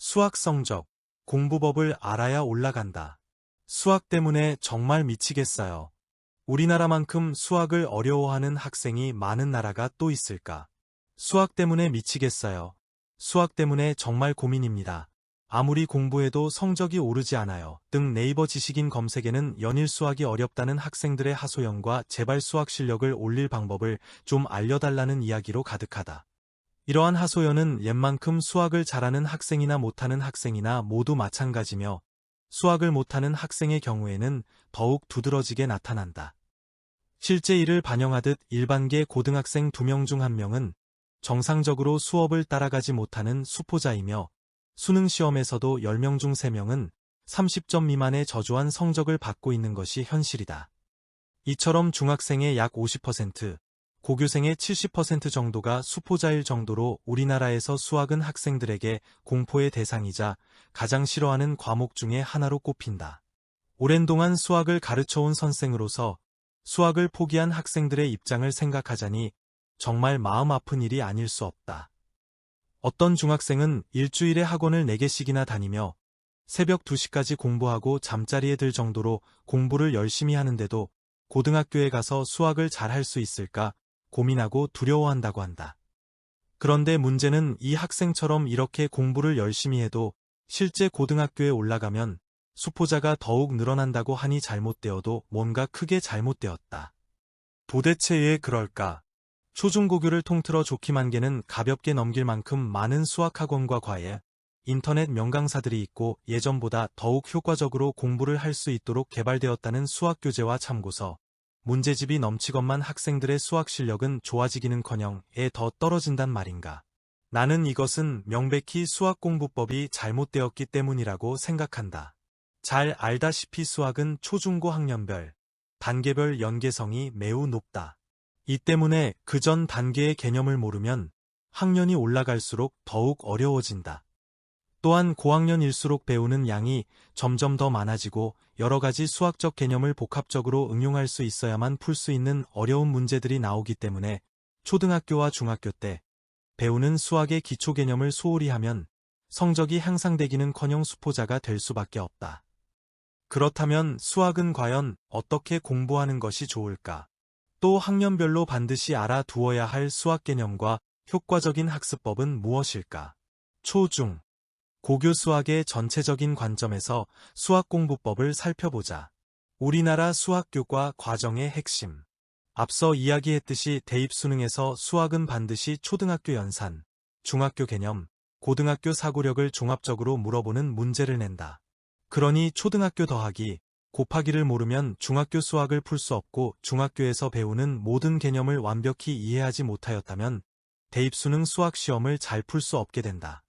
수학 성적, 공부법을 알아야 올라간다. 수학 때문에 정말 미치겠어요. 우리나라만큼 수학을 어려워하는 학생이 많은 나라가 또 있을까? 수학 때문에 미치겠어요. 수학 때문에 정말 고민입니다. 아무리 공부해도 성적이 오르지 않아요. 등 네이버 지식인 검색에는 연일 수학이 어렵다는 학생들의 하소연과 제발 수학 실력을 올릴 방법을 좀 알려달라는 이야기로 가득하다. 이러한 하소연은 옛만큼 수학을 잘하는 학생이나 못하는 학생이나 모두 마찬가지며 수학을 못하는 학생의 경우에는 더욱 두드러지게 나타난다. 실제 이를 반영하듯 일반계 고등학생 2명 중 1명은 정상적으로 수업을 따라가지 못하는 수포자이며 수능 시험에서도 10명 중 3명은 30점 미만의 저조한 성적을 받고 있는 것이 현실이다. 이처럼 중학생의 약 50%, 고교생의 70% 정도가 수포자일 정도로 우리나라에서 수학은 학생들에게 공포의 대상이자 가장 싫어하는 과목 중에 하나로 꼽힌다. 오랜 동안 수학을 가르쳐온 선생으로서 수학을 포기한 학생들의 입장을 생각하자니 정말 마음 아픈 일이 아닐 수 없다. 어떤 중학생은 일주일에 학원을 4개씩이나 다니며 새벽 2시까지 공부하고 잠자리에 들 정도로 공부를 열심히 하는데도 고등학교에 가서 수학을 잘 할 수 있을까 고민하고 두려워한다고 한다. 그런데 문제는 이 학생처럼 이렇게 공부를 열심히 해도 실제 고등학교에 올라가면 수포자가 더욱 늘어난다고 하니 잘못되어도 뭔가 크게 잘못되었다. 도대체 왜 그럴까? 초중고교를 통틀어 좋기만 개는 가볍게 넘길 만큼 많은 수학학원과 과외, 인터넷 명강사들이 있고 예전보다 더욱 효과적으로 공부를 할 수 있도록 개발되었다는 수학교재와 참고서, 문제집이 넘치건만 학생들의 수학 실력은 좋아지기는커녕 더 떨어진단 말인가. 나는 이것은 명백히 수학 공부법이 잘못되었기 때문이라고 생각한다. 잘 알다시피 수학은 초중고 학년별, 단계별 연계성이 매우 높다. 이 때문에 그 전 단계의 개념을 모르면 학년이 올라갈수록 더욱 어려워진다. 또한 고학년일수록 배우는 양이 점점 더 많아지고 여러 가지 수학적 개념을 복합적으로 응용할 수 있어야만 풀 수 있는 어려운 문제들이 나오기 때문에 초등학교와 중학교 때 배우는 수학의 기초 개념을 소홀히 하면 성적이 향상되기는커녕 수포자가 될 수밖에 없다. 그렇다면 수학은 과연 어떻게 공부하는 것이 좋을까? 또 학년별로 반드시 알아두어야 할 수학 개념과 효과적인 학습법은 무엇일까? 초중, 고교 수학의 전체적인 관점에서 수학 공부법을 살펴보자. 우리나라 수학교과 과정의 핵심. 앞서 이야기했듯이 대입수능에서 수학은 반드시 초등학교 연산, 중학교 개념, 고등학교 사고력을 종합적으로 물어보는 문제를 낸다. 그러니 초등학교 더하기, 곱하기를 모르면 중학교 수학을 풀 수 없고 중학교에서 배우는 모든 개념을 완벽히 이해하지 못하였다면 대입수능 수학시험을 잘 풀 수 없게 된다.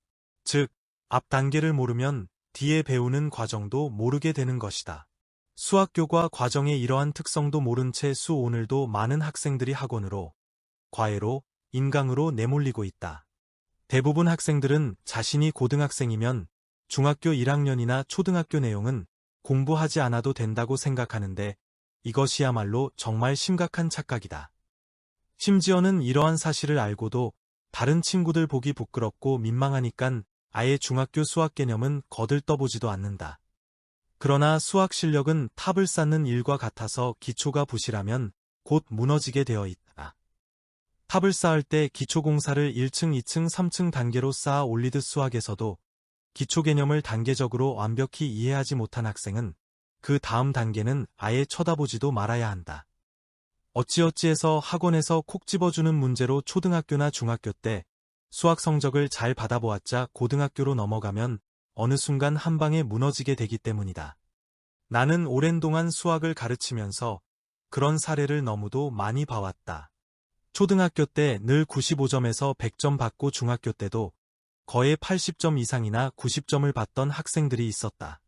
즉, 앞 단계를 모르면 뒤에 배우는 과정도 모르게 되는 것이다. 수학교과 과정의 이러한 특성도 모른 채 오늘도 많은 학생들이 학원으로, 과외로, 인강으로 내몰리고 있다. 대부분 학생들은 자신이 고등학생이면 중학교 1학년이나 초등학교 내용은 공부하지 않아도 된다고 생각하는데 이것이야말로 정말 심각한 착각이다. 심지어는 이러한 사실을 알고도 다른 친구들 보기 부끄럽고 민망하니깐 아예 중학교 수학 개념은 거들떠보지도 않는다. 그러나 수학 실력은 탑을 쌓는 일과 같아서 기초가 부실하면 곧 무너지게 되어 있다. 탑을 쌓을 때 기초공사를 1층, 2층, 3층 단계로 쌓아 올리듯 수학에서도 기초 개념을 단계적으로 완벽히 이해하지 못한 학생은 그 다음 단계는 아예 쳐다보지도 말아야 한다. 어찌어찌해서 학원에서 콕 집어주는 문제로 초등학교나 중학교 때 수학 성적을 잘 받아보았자 고등학교로 넘어가면 어느 순간 한 방에 무너지게 되기 때문이다. 나는 오랜 동안 수학을 가르치면서 그런 사례를 너무도 많이 봐왔다. 초등학교 때 늘 95점에서 100점 받고 중학교 때도 거의 80점 이상이나 90점을 받던 학생들이 있었다.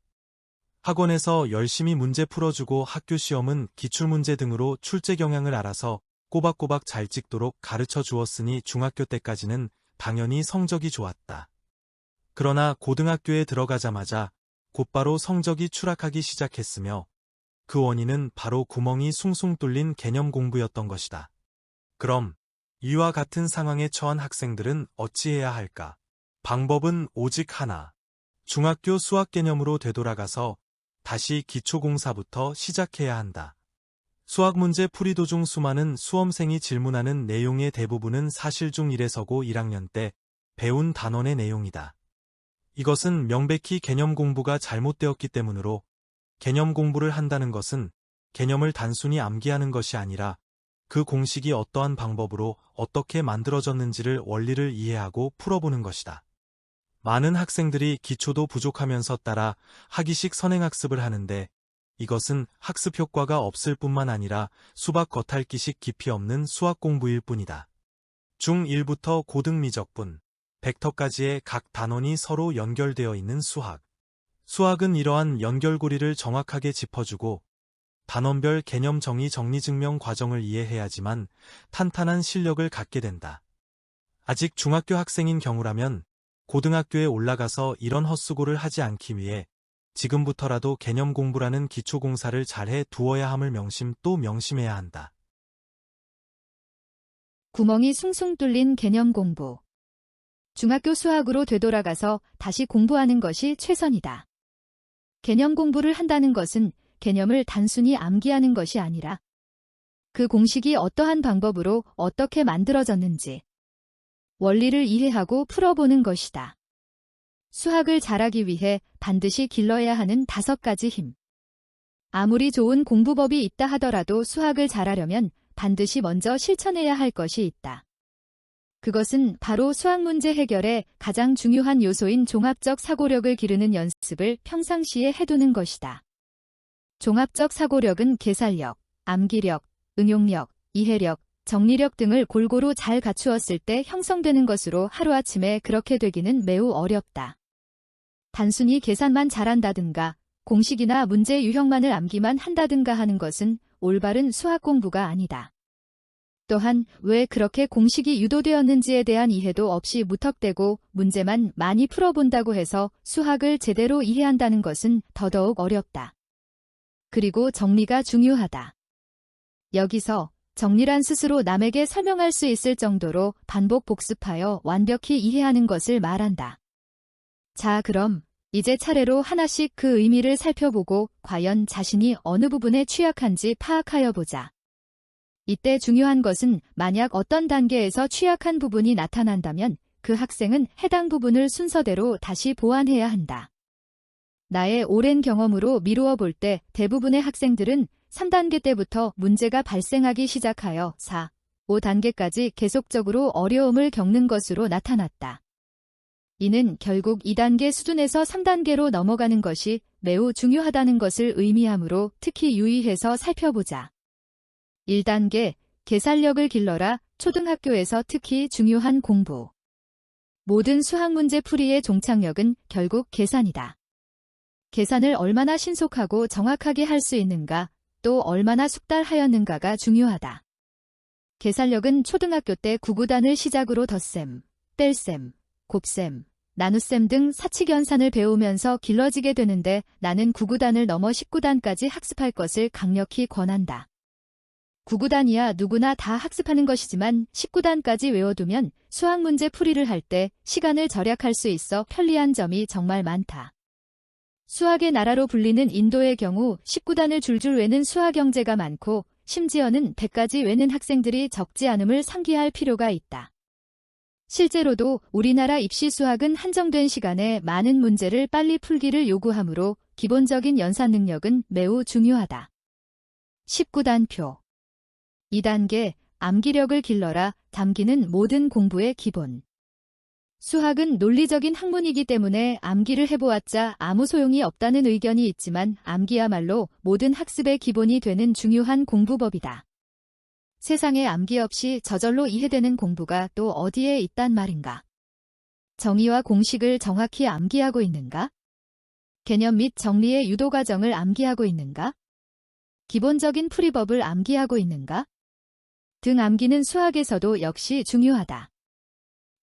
학원에서 열심히 문제 풀어주고 학교 시험은 기출문제 등으로 출제 경향을 알아서 꼬박꼬박 잘 찍도록 가르쳐 주었으니 중학교 때까지는 당연히 성적이 좋았다. 그러나 고등학교에 들어가자마자 곧바로 성적이 추락하기 시작했으며 그 원인은 바로 구멍이 숭숭 뚫린 개념 공부였던 것이다. 그럼 이와 같은 상황에 처한 학생들은 어찌해야 할까? 방법은 오직 하나. 중학교 수학 개념으로 되돌아가서 다시 기초공사부터 시작해야 한다. 수학 문제 풀이 도중 수많은 수험생이 질문하는 내용의 대부분은 사실 중 1에서고 1학년 때 배운 단원의 내용이다. 이것은 명백히 개념 공부가 잘못되었기 때문으로 개념 공부를 한다는 것은 개념을 단순히 암기하는 것이 아니라 그 공식이 어떠한 방법으로 어떻게 만들어졌는지를 원리를 이해하고 풀어보는 것이다. 많은 학생들이 기초도 부족하면서 따라 하기식 선행학습을 하는데 이것은 학습 효과가 없을 뿐만 아니라 수박 겉핥기식 깊이 없는 수학 공부일 뿐이다. 중1부터 고등 미적분, 벡터까지의 각 단원이 서로 연결되어 있는 수학. 수학은 이러한 연결고리를 정확하게 짚어주고 단원별 개념 정리-정리증명 과정을 이해해야지만 탄탄한 실력을 갖게 된다. 아직 중학교 학생인 경우라면 고등학교에 올라가서 이런 헛수고를 하지 않기 위해 지금부터라도 개념 공부라는 기초공사를 잘해 두어야 함을 명심 또 명심해야 한다. 구멍이 숭숭 뚫린 개념 공부. 중학교 수학으로 되돌아가서 다시 공부하는 것이 최선이다. 개념 공부를 한다는 것은 개념을 단순히 암기하는 것이 아니라 그 공식이 어떠한 방법으로 어떻게 만들어졌는지 원리를 이해하고 풀어보는 것이다. 수학을 잘하기 위해 반드시 길러야 하는 5가지 힘. 아무리 좋은 공부법이 있다 하더라도 수학을 잘하려면 반드시 먼저 실천해야 할 것이 있다. 그것은 바로 수학 문제 해결의 가장 중요한 요소인 종합적 사고력을 기르는 연습을 평상시에 해두는 것이다. 종합적 사고력은 계산력, 암기력, 응용력, 이해력, 정리력 등을 골고루 잘 갖추었을 때 형성되는 것으로 하루아침에 그렇게 되기는 매우 어렵다. 단순히 계산만 잘한다든가 공식이나 문제 유형만을 암기만 한다든가 하는 것은 올바른 수학 공부가 아니다. 또한 왜 그렇게 공식이 유도되었는지에 대한 이해도 없이 무턱대고 문제만 많이 풀어본다고 해서 수학을 제대로 이해한다는 것은 더더욱 어렵다. 그리고 정리가 중요하다. 여기서 정리란 스스로 남에게 설명할 수 있을 정도로 반복 복습하여 완벽히 이해하는 것을 말한다. 자, 그럼 이제 차례로 하나씩 그 의미를 살펴보고 과연 자신이 어느 부분에 취약한지 파악하여 보자. 이때 중요한 것은 만약 어떤 단계에서 취약한 부분이 나타난다면 그 학생은 해당 부분을 순서대로 다시 보완해야 한다. 나의 오랜 경험으로 미루어 볼 때 대부분의 학생들은 3단계 때부터 문제가 발생하기 시작하여 4, 5단계까지 계속적으로 어려움을 겪는 것으로 나타났다. 이는 결국 2단계 수준에서 3단계로 넘어가는 것이 매우 중요하다는 것을 의미하므로 특히 유의해서 살펴보자. 1단계, 계산력을 길러라. 초등학교에서 특히 중요한 공부. 모든 수학 문제 풀이의 종착역은 결국 계산이다. 계산을 얼마나 신속하고 정확하게 할 수 있는가, 또 얼마나 숙달하였는가가 중요하다. 계산력은 초등학교 때 구구단을 시작으로 덧셈, 뗄셈, 곱셈, 나눗셈 등 사칙연산을 배우면서 길러지게 되는데 나는 구구단을 넘어 19단까지 학습할 것을 강력히 권한다. 구구단이야 누구나 다 학습하는 것이지만 19단까지 외워두면 수학 문제 풀이를 할 때 시간을 절약할 수 있어 편리한 점이 정말 많다. 수학의 나라로 불리는 인도의 경우 19단을 줄줄 외는 수학 형제가 많고 심지어는 100까지 외는 학생들이 적지 않음을 상기할 필요가 있다. 실제로도 우리나라 입시 수학은 한정된 시간에 많은 문제를 빨리 풀기를 요구하므로 기본적인 연산 능력은 매우 중요하다. 19단표 2단계, 암기력을 길러라. 암기는 모든 공부의 기본. 수학은 논리적인 학문이기 때문에 암기를 해보았자 아무 소용이 없다는 의견이 있지만 암기야말로 모든 학습의 기본이 되는 중요한 공부법이다. 세상에 암기 없이 저절로 이해되는 공부가 또 어디에 있단 말인가? 정의와 공식을 정확히 암기하고 있는가? 개념 및 정리의 유도 과정을 암기하고 있는가? 기본적인 풀이법을 암기하고 있는가? 등 암기는 수학에서도 역시 중요하다.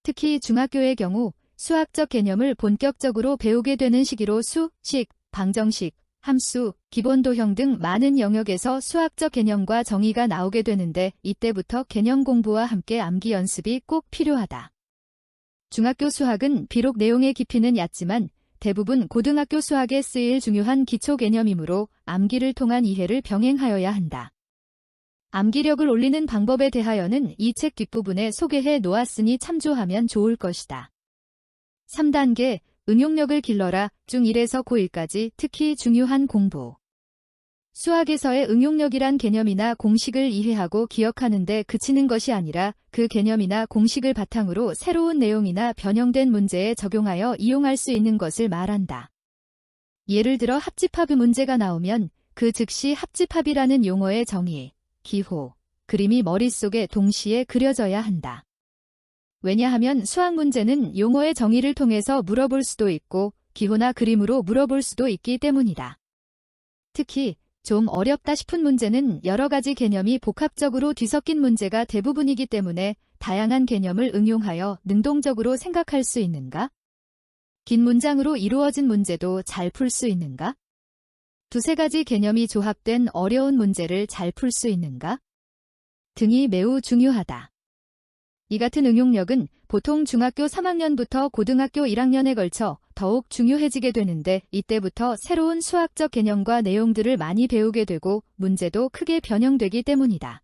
특히 중학교의 경우 수학적 개념을 본격적으로 배우게 되는 시기로 수, 식, 방정식, 함수, 기본도형 등 많은 영역에서 수학적 개념과 정의가 나오게 되는데 이때부터 개념 공부와 함께 암기 연습이 꼭 필요하다. 중학교 수학은 비록 내용의 깊이는 얕지만 대부분 고등학교 수학에 쓰일 중요한 기초 개념이므로 암기를 통한 이해를 병행하여야 한다. 암기력을 올리는 방법에 대하여는 이 책 뒷부분에 소개해 놓았으니 참조하면 좋을 것이다. 3단계 응용력을 길러라 중 1에서 고1까지 특히 중요한 공부. 수학에서의 응용력이란 개념이나 공식을 이해하고 기억하는 데 그치는 것이 아니라 그 개념이나 공식을 바탕으로 새로운 내용이나 변형된 문제에 적용하여 이용할 수 있는 것을 말한다. 예를 들어 합집합의 문제가 나오면 그 즉시 합집합이라는 용어의 정의, 기호, 그림이 머릿속에 동시에 그려져야 한다. 왜냐하면 수학 문제는 용어의 정의를 통해서 물어볼 수도 있고 기호나 그림으로 물어볼 수도 있기 때문이다. 특히 좀 어렵다 싶은 문제는 여러 가지 개념이 복합적으로 뒤섞인 문제가 대부분이기 때문에 다양한 개념을 응용하여 능동적으로 생각할 수 있는가? 긴 문장으로 이루어진 문제도 잘 풀 수 있는가? 두세 가지 개념이 조합된 어려운 문제를 잘 풀 수 있는가? 등이 매우 중요하다. 이 같은 응용력은 보통 중학교 3학년부터 고등학교 1학년에 걸쳐 더욱 중요해지게 되는데 이때부터 새로운 수학적 개념과 내용들을 많이 배우게 되고 문제도 크게 변형되기 때문이다.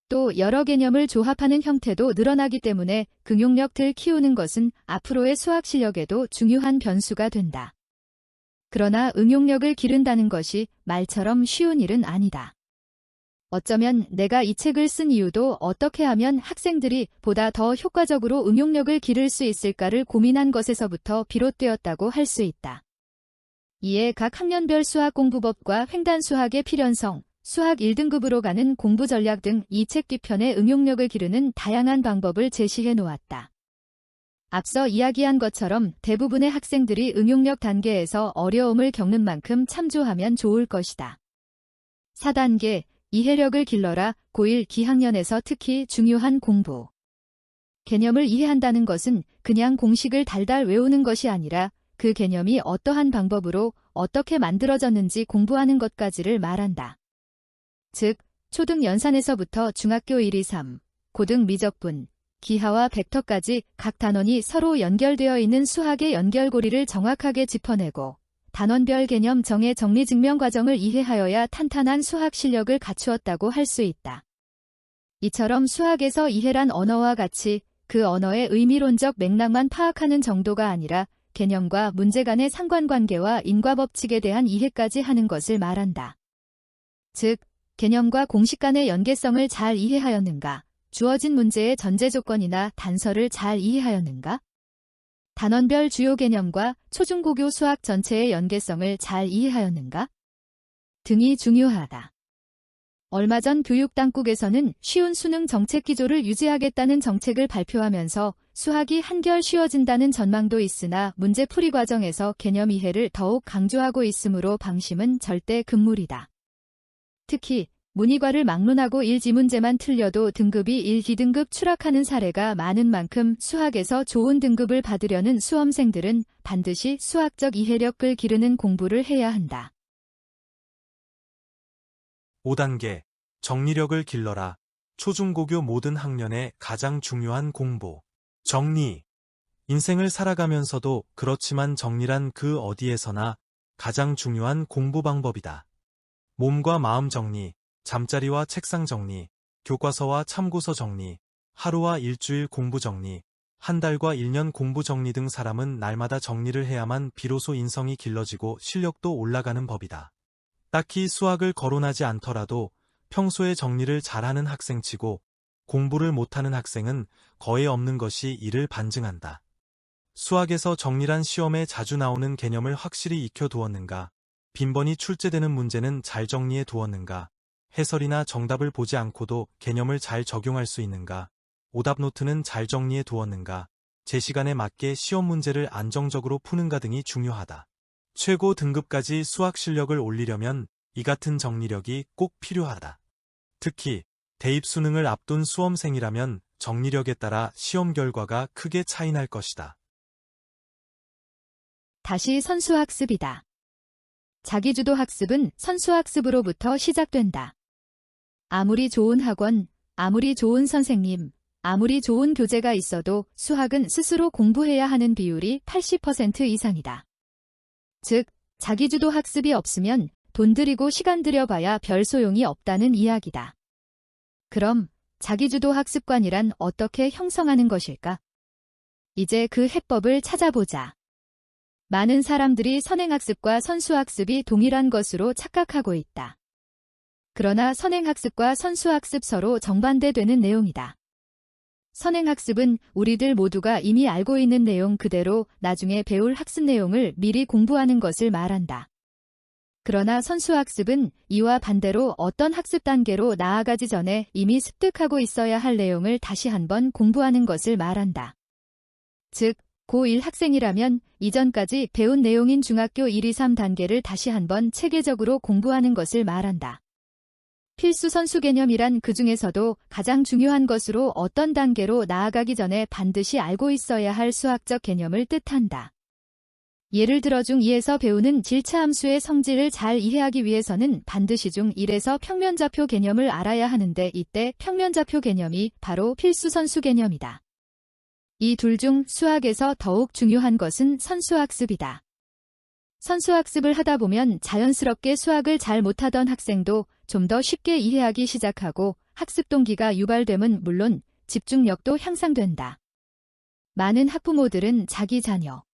또 여러 개념을 조합하는 형태도 늘어나기 때문에 응용력을 키우는 것은 앞으로의 수학 실력에도 중요한 변수가 된다. 그러나 응용력을 기른다는 것이 말처럼 쉬운 일은 아니다. 어쩌면 내가 이 책을 쓴 이유도 어떻게 하면 학생들이 보다 더 효과적으로 응용력을 기를 수 있을까를 고민한 것에서부터 비롯되었다고 할 수 있다. 이에 각 학년별 수학 공부법과 횡단 수학의 필연성, 수학 1등급으로 가는 공부 전략 등 이 책 뒤편에 응용력을 기르는 다양한 방법을 제시해 놓았다. 앞서 이야기한 것처럼 대부분의 학생들이 응용력 단계에서 어려움을 겪는 만큼 참조하면 좋을 것이다. 4단계 이해력을 길러라 고1 기학년에서 특히 중요한 공부. 개념을 이해한다는 것은 그냥 공식을 달달 외우는 것이 아니라 그 개념이 어떠한 방법으로 어떻게 만들어졌는지 공부하는 것까지를 말한다. 즉, 초등 연산에서부터 중학교 1, 2, 3, 고등 미적분, 기하와 벡터까지 각 단원이 서로 연결되어 있는 수학의 연결고리를 정확하게 짚어내고 단원별 개념 정의 정리 증명 과정을 이해하여야 탄탄한 수학 실력을 갖추었다고 할 수 있다. 이처럼 수학에서 이해란 언어와 같이 그 언어의 의미론적 맥락만 파악하는 정도가 아니라 개념과 문제 간의 상관관계와 인과법칙에 대한 이해까지 하는 것을 말한다. 즉, 개념과 공식 간의 연계성을 잘 이해하였는가? 주어진 문제의 전제 조건이나 단서를 잘 이해하였는가? 단원별 주요 개념과 초중고교 수학 전체의 연계성을 잘 이해하였는가? 등이 중요하다. 얼마 전 교육당국에서는 쉬운 수능 정책 기조를 유지하겠다는 정책을 발표하면서 수학이 한결 쉬워진다는 전망도 있으나 문제풀이 과정에서 개념 이해를 더욱 강조하고 있으므로 방심은 절대 금물이다. 특히 문이과를 막론하고 1지문제만 틀려도 등급이 1기등급 추락하는 사례가 많은 만큼 수학에서 좋은 등급을 받으려는 수험생들은 반드시 수학적 이해력을 기르는 공부를 해야 한다. 5단계 정리력을 길러라. 초중고교 모든 학년의 가장 중요한 공부. 정리. 인생을 살아가면서도 그렇지만 정리란 그 어디에서나 가장 중요한 공부 방법이다. 몸과 마음 정리, 잠자리와 책상 정리, 교과서와 참고서 정리, 하루와 일주일 공부 정리, 한 달과 1년 공부 정리 등 사람은 날마다 정리를 해야만 비로소 인성이 길러지고 실력도 올라가는 법이다. 딱히 수학을 거론하지 않더라도 평소에 정리를 잘하는 학생치고 공부를 못하는 학생은 거의 없는 것이 이를 반증한다. 수학에서 정리란 시험에 자주 나오는 개념을 확실히 익혀두었는가? 빈번히 출제되는 문제는 잘 정리해 두었는가? 해설이나 정답을 보지 않고도 개념을 잘 적용할 수 있는가? 오답 노트는 잘 정리해 두었는가? 제 시간에 맞게 시험 문제를 안정적으로 푸는가 등이 중요하다. 최고 등급까지 수학 실력을 올리려면 이 같은 정리력이 꼭 필요하다. 특히 대입 수능을 앞둔 수험생이라면 정리력에 따라 시험 결과가 크게 차이날 것이다. 다시 선수학습이다. 자기주도 학습은 선수학습으로부터 시작된다. 아무리 좋은 학원, 아무리 좋은 선생님, 아무리 좋은 교재가 있어도 수학은 스스로 공부해야 하는 비율이 80% 이상이다. 즉, 자기주도 학습이 없으면 돈 들이고 시간 들여봐야 별 소용이 없다는 이야기다. 그럼 자기주도 학습관이란 어떻게 형성하는 것일까? 이제 그 해법을 찾아보자. 많은 사람들이 선행학습과 선수학습이 동일한 것으로 착각하고 있다. 그러나 선행학습과 선수학습 서로 정반대되는 내용이다. 선행학습은 우리들 모두가 이미 알고 있는 내용 그대로 나중에 배울 학습 내용을 미리 공부하는 것을 말한다. 그러나 선수학습은 이와 반대로 어떤 학습 단계로 나아가기 전에 이미 습득하고 있어야 할 내용을 다시 한번 공부하는 것을 말한다. 즉, 고1 학생이라면 이전까지 배운 내용인 중학교 1, 2, 3 단계를 다시 한번 체계적으로 공부하는 것을 말한다. 필수 선수 개념이란 그 중에서도 가장 중요한 것으로 어떤 단계로 나아가기 전에 반드시 알고 있어야 할 수학적 개념을 뜻한다. 예를 들어 중2에서 배우는 질차함수의 성질을 잘 이해하기 위해서는 반드시 중1에서 평면좌표 개념을 알아야 하는데 이때 평면좌표 개념이 바로 필수 선수 개념이다. 이 둘 중 수학에서 더욱 중요한 것은 선수학습이다. 선수학습을 하다 보면 자연스럽게 수학을 잘 못하던 학생도 좀 더 쉽게 이해하기 시작하고 학습 동기가 유발됨은 물론 집중력도 향상된다. 많은 학부모들은 자기 자녀가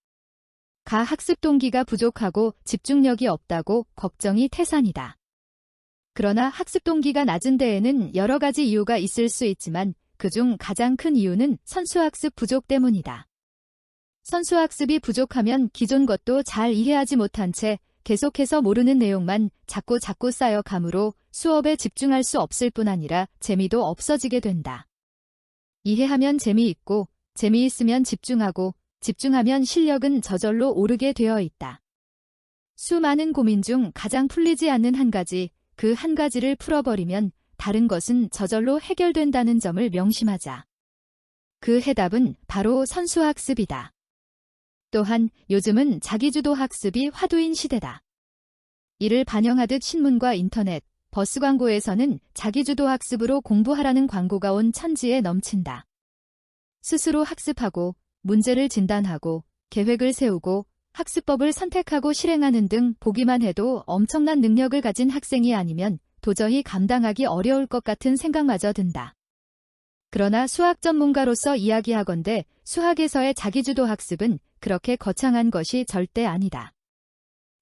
학습 동기가 부족하고 집중력이 없다고 걱정이 태산이다. 그러나 학습 동기가 낮은 데에는 여러 가지 이유가 있을 수 있지만 그중 가장 큰 이유는 선수학습 부족 때문이다. 선수학습이 부족하면 기존 것도 잘 이해하지 못한 채 계속해서 모르는 내용만 자꾸 쌓여가므로 수업에 집중할 수 없을 뿐 아니라 재미도 없어지게 된다. 이해하면 재미있고 재미있으면 집중하고 집중하면 실력은 저절로 오르게 되어 있다. 수많은 고민 중 가장 풀리지 않는 한 가지, 그 한 가지를 풀어버리면 다른 것은 저절로 해결된다는 점을 명심하자. 그 해답은 바로 선수학습이다. 또한 요즘은 자기주도 학습이 화두인 시대다. 이를 반영하듯 신문과 인터넷, 버스 광고에서는 자기주도 학습으로 공부하라는 광고가 온 천지에 넘친다. 스스로 학습하고 문제를 진단하고 계획을 세우고 학습법을 선택하고 실행하는 등 보기만 해도 엄청난 능력을 가진 학생이 아니면 도저히 감당하기 어려울 것 같은 생각마저 든다. 그러나 수학 전문가로서 이야기하건대 수학에서의 자기주도 학습은 그렇게 거창한 것이 절대 아니다.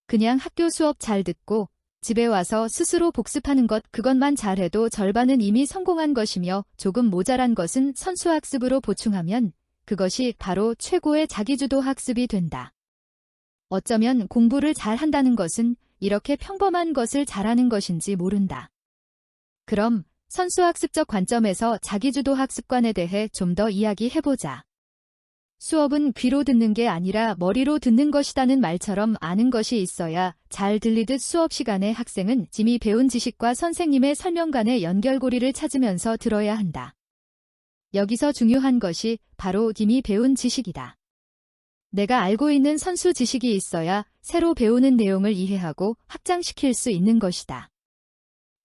그냥 학교 수업 잘 듣고 집에 와서 스스로 복습하는 것 그것만 잘해도 절반은 이미 성공한 것이며 조금 모자란 것은 선수학습으로 보충하면 그것이 바로 최고의 자기주도 학습이 된다. 어쩌면 공부를 잘한다는 것은 이렇게 평범한 것을 잘하는 것인지 모른다. 그럼 선수학습적 관점에서 자기주도 학습관에 대해 좀 더 이야기해보자. 수업은 귀로 듣는 게 아니라 머리로 듣는 것이라는 말처럼 아는 것이 있어야 잘 들리듯 수업 시간에 학생은 이미 배운 지식과 선생님의 설명 간의 연결고리를 찾으면서 들어야 한다. 여기서 중요한 것이 바로 이미 배운 지식이다. 내가 알고 있는 선수 지식이 있어야 새로 배우는 내용을 이해하고 확장시킬 수 있는 것이다.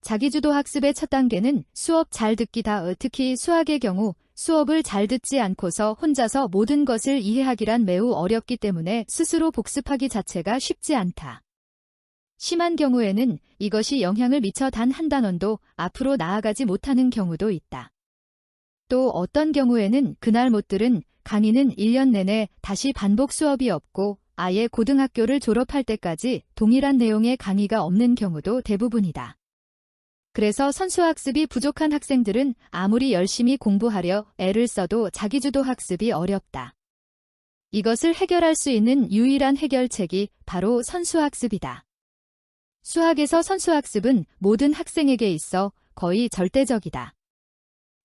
자기주도 학습의 첫 단계는 수업 잘 듣기다. 특히 수학의 경우 수업을 잘 듣지 않고서 혼자서 모든 것을 이해하기란 매우 어렵기 때문에 스스로 복습하기 자체가 쉽지 않다. 심한 경우에는 이것이 영향을 미쳐 단 한 단원도 앞으로 나아가지 못하는 경우도 있다. 또 어떤 경우에는 그날 못 들은 강의는 1년 내내 다시 반복 수업이 없고 아예 고등학교를 졸업할 때까지 동일한 내용의 강의가 없는 경우도 대부분이다. 그래서 선수학습이 부족한 학생들은 아무리 열심히 공부하려 애를 써도 자기주도 학습이 어렵다. 이것을 해결할 수 있는 유일한 해결책이 바로 선수학습이다. 수학에서 선수학습은 모든 학생에게 있어 거의 절대적이다.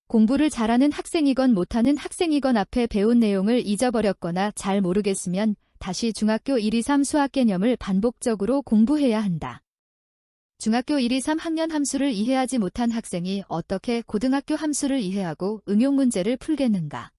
공부를 잘하는 학생이건 못하는 학생이건 앞에 배운 내용을 잊어버렸거나 잘 모르겠으면 다시 중학교 1, 2, 3 수학 개념을 반복적으로 공부해야 한다. 중학교 1, 2, 3 학년 함수를 이해하지 못한 학생이 어떻게 고등학교 함수를 이해하고 응용 문제를 풀겠는가?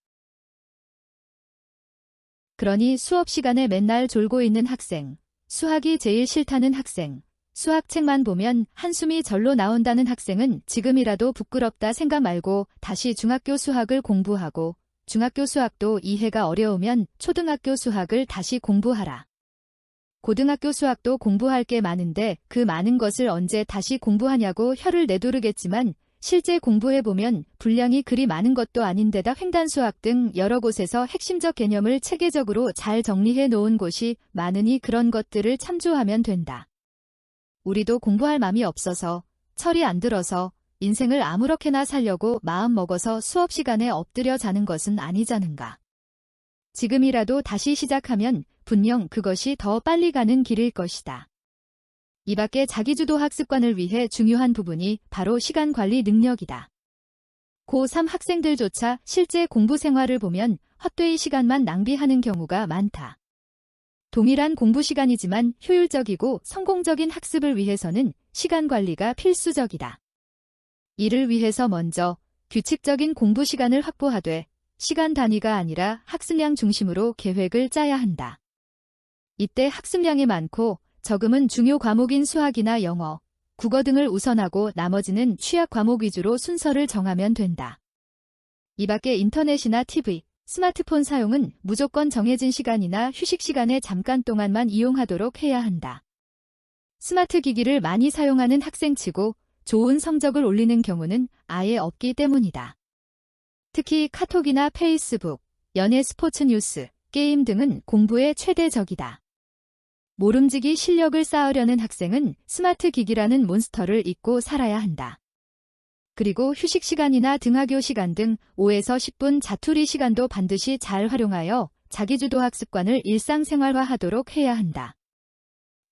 그러니 수업 시간에 맨날 졸고 있는 학생, 수학이 제일 싫다는 학생, 수학책만 보면 한숨이 절로 나온다는 학생은 지금이라도 부끄럽다 생각 말고 다시 중학교 수학을 공부하고 중학교 수학도 이해가 어려우면 초등학교 수학을 다시 공부하라. 고등학교 수학도 공부할 게 많은데 그 많은 것을 언제 다시 공부하냐고 혀를 내두르겠지만 실제 공부해보면 분량이 그리 많은 것도 아닌데다 횡단수학 등 여러 곳에서 핵심적 개념을 체계적으로 잘 정리해 놓은 곳이 많으니 그런 것들을 참조하면 된다. 우리도 공부할 마음이 없어서, 철이 안 들어서, 인생을 아무렇게나 살려고 마음 먹어서 수업 시간에 엎드려 자는 것은 아니자는가. 지금이라도 다시 시작하면 분명 그것이 더 빨리 가는 길일 것이다. 이 밖에 자기주도 학습관을 위해 중요한 부분이 바로 시간 관리 능력이다. 고3 학생들조차 실제 공부 생활을 보면 헛되이 시간만 낭비하는 경우가 많다. 동일한 공부 시간이지만 효율적이고 성공적인 학습을 위해서는 시간 관리가 필수적이다. 이를 위해서 먼저 규칙적인 공부 시간을 확보하되 시간 단위가 아니라 학습량 중심으로 계획을 짜야 한다. 이때 학습량이 많고 적음은 중요 과목인 수학이나 영어, 국어 등을 우선하고 나머지는 취약 과목 위주로 순서를 정하면 된다. 이 밖에 인터넷이나 TV, 스마트폰 사용은 무조건 정해진 시간이나 휴식 시간에 잠깐 동안만 이용하도록 해야 한다. 스마트 기기를 많이 사용하는 학생치고 좋은 성적을 올리는 경우는 아예 없기 때문이다. 특히 카톡이나 페이스북, 연예 스포츠 뉴스, 게임 등은 공부의 최대적이다. 모름지기 실력을 쌓으려는 학생은 스마트 기기라는 몬스터를 잊고 살아야 한다. 그리고 휴식 시간이나 등하교 시간 등 5에서 10분 자투리 시간도 반드시 잘 활용하여 자기주도 학습관을 일상생활화하도록 해야 한다.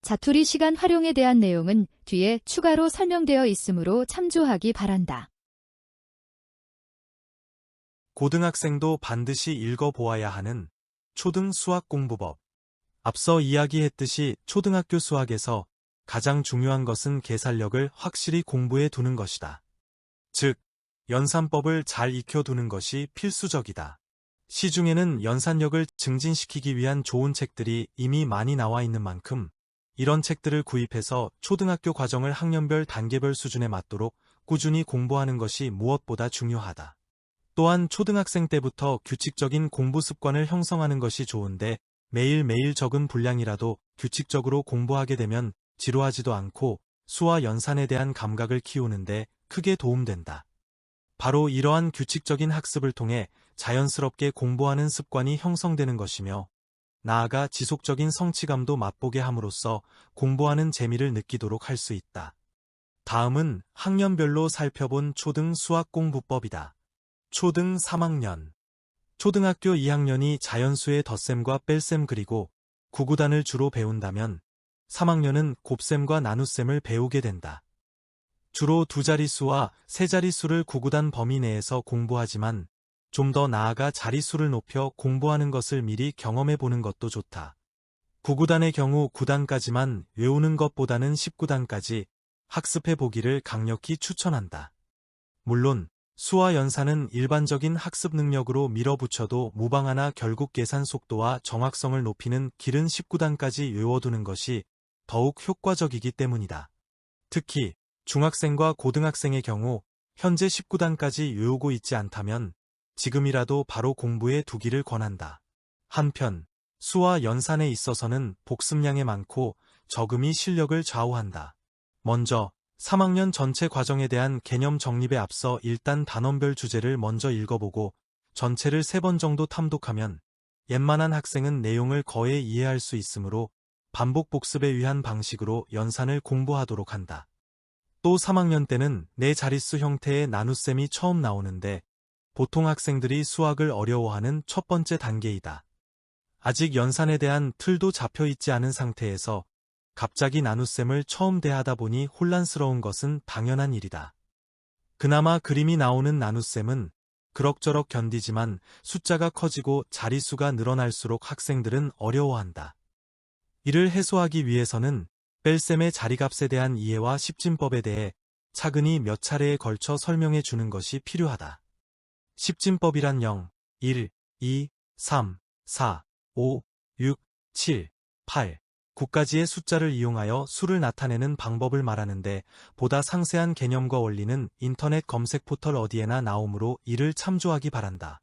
자투리 시간 활용에 대한 내용은 뒤에 추가로 설명되어 있으므로 참조하기 바란다. 고등학생도 반드시 읽어보아야 하는 초등 수학 공부법. 앞서 이야기했듯이 초등학교 수학에서 가장 중요한 것은 계산력을 확실히 공부해 두는 것이다. 즉, 연산법을 잘 익혀두는 것이 필수적이다. 시중에는 연산력을 증진시키기 위한 좋은 책들이 이미 많이 나와 있는 만큼 이런 책들을 구입해서 초등학교 과정을 학년별 단계별 수준에 맞도록 꾸준히 공부하는 것이 무엇보다 중요하다. 또한 초등학생 때부터 규칙적인 공부 습관을 형성하는 것이 좋은데 매일매일 적은 분량이라도 규칙적으로 공부하게 되면 지루하지도 않고 수와 연산에 대한 감각을 키우는데 크게 도움된다. 바로 이러한 규칙적인 학습을 통해 자연스럽게 공부하는 습관이 형성되는 것이며 나아가 지속적인 성취감도 맛보게 함으로써 공부하는 재미를 느끼도록 할 수 있다. 다음은 학년별로 살펴본 초등 수학 공부법이다. 초등 3학년. 초등학교 2학년이 자연수의 덧셈과 뺄셈 그리고 구구단을 주로 배운다면 3학년은 곱셈과 나눗셈을 배우게 된다. 주로 두 자릿수와 세 자릿수를 구구단 범위 내에서 공부하지만 좀 더 나아가 자릿수를 높여 공부하는 것을 미리 경험해 보는 것도 좋다. 구구단의 경우 9단까지만 외우는 것보다는 19단까지 학습해 보기를 강력히 추천한다. 물론 수와 연산은 일반적인 학습 능력으로 밀어붙여도 무방하나 결국 계산 속도와 정확성을 높이는 길은 19단까지 외워두는 것이 더욱 효과적이기 때문이다. 특히 중학생과 고등학생의 경우 현재 19단까지 외우고 있지 않다면 지금이라도 바로 공부에 두기를 권한다. 한편 수와 연산에 있어서는 복습량이 많고 적음이 실력을 좌우한다. 먼저 3학년 전체 과정에 대한 개념 정립에 앞서 일단 단원별 주제를 먼저 읽어보고 전체를 3번 정도 탐독하면 웬만한 학생은 내용을 거의 이해할 수 있으므로 반복 복습에 의한 방식으로 연산을 공부하도록 한다. 또 3학년 때는 네 자릿수 형태의 나눗셈이 처음 나오는데 보통 학생들이 수학을 어려워하는 첫 번째 단계이다. 아직 연산에 대한 틀도 잡혀 있지 않은 상태에서 갑자기 나눗셈을 처음 대하다 보니 혼란스러운 것은 당연한 일이다. 그나마 그림이 나오는 나눗셈은 그럭저럭 견디지만 숫자가 커지고 자릿수가 늘어날수록 학생들은 어려워한다. 이를 해소하기 위해서는 뺄셈의 자리값에 대한 이해와 십진법에 대해 차근히 몇 차례에 걸쳐 설명해 주는 것이 필요하다. 십진법이란 0, 1, 2, 3, 4, 5, 6, 7, 8, 9까지의 숫자를 이용하여 수를 나타내는 방법을 말하는데 보다 상세한 개념과 원리는 인터넷 검색 포털 어디에나 나오므로 이를 참조하기 바란다.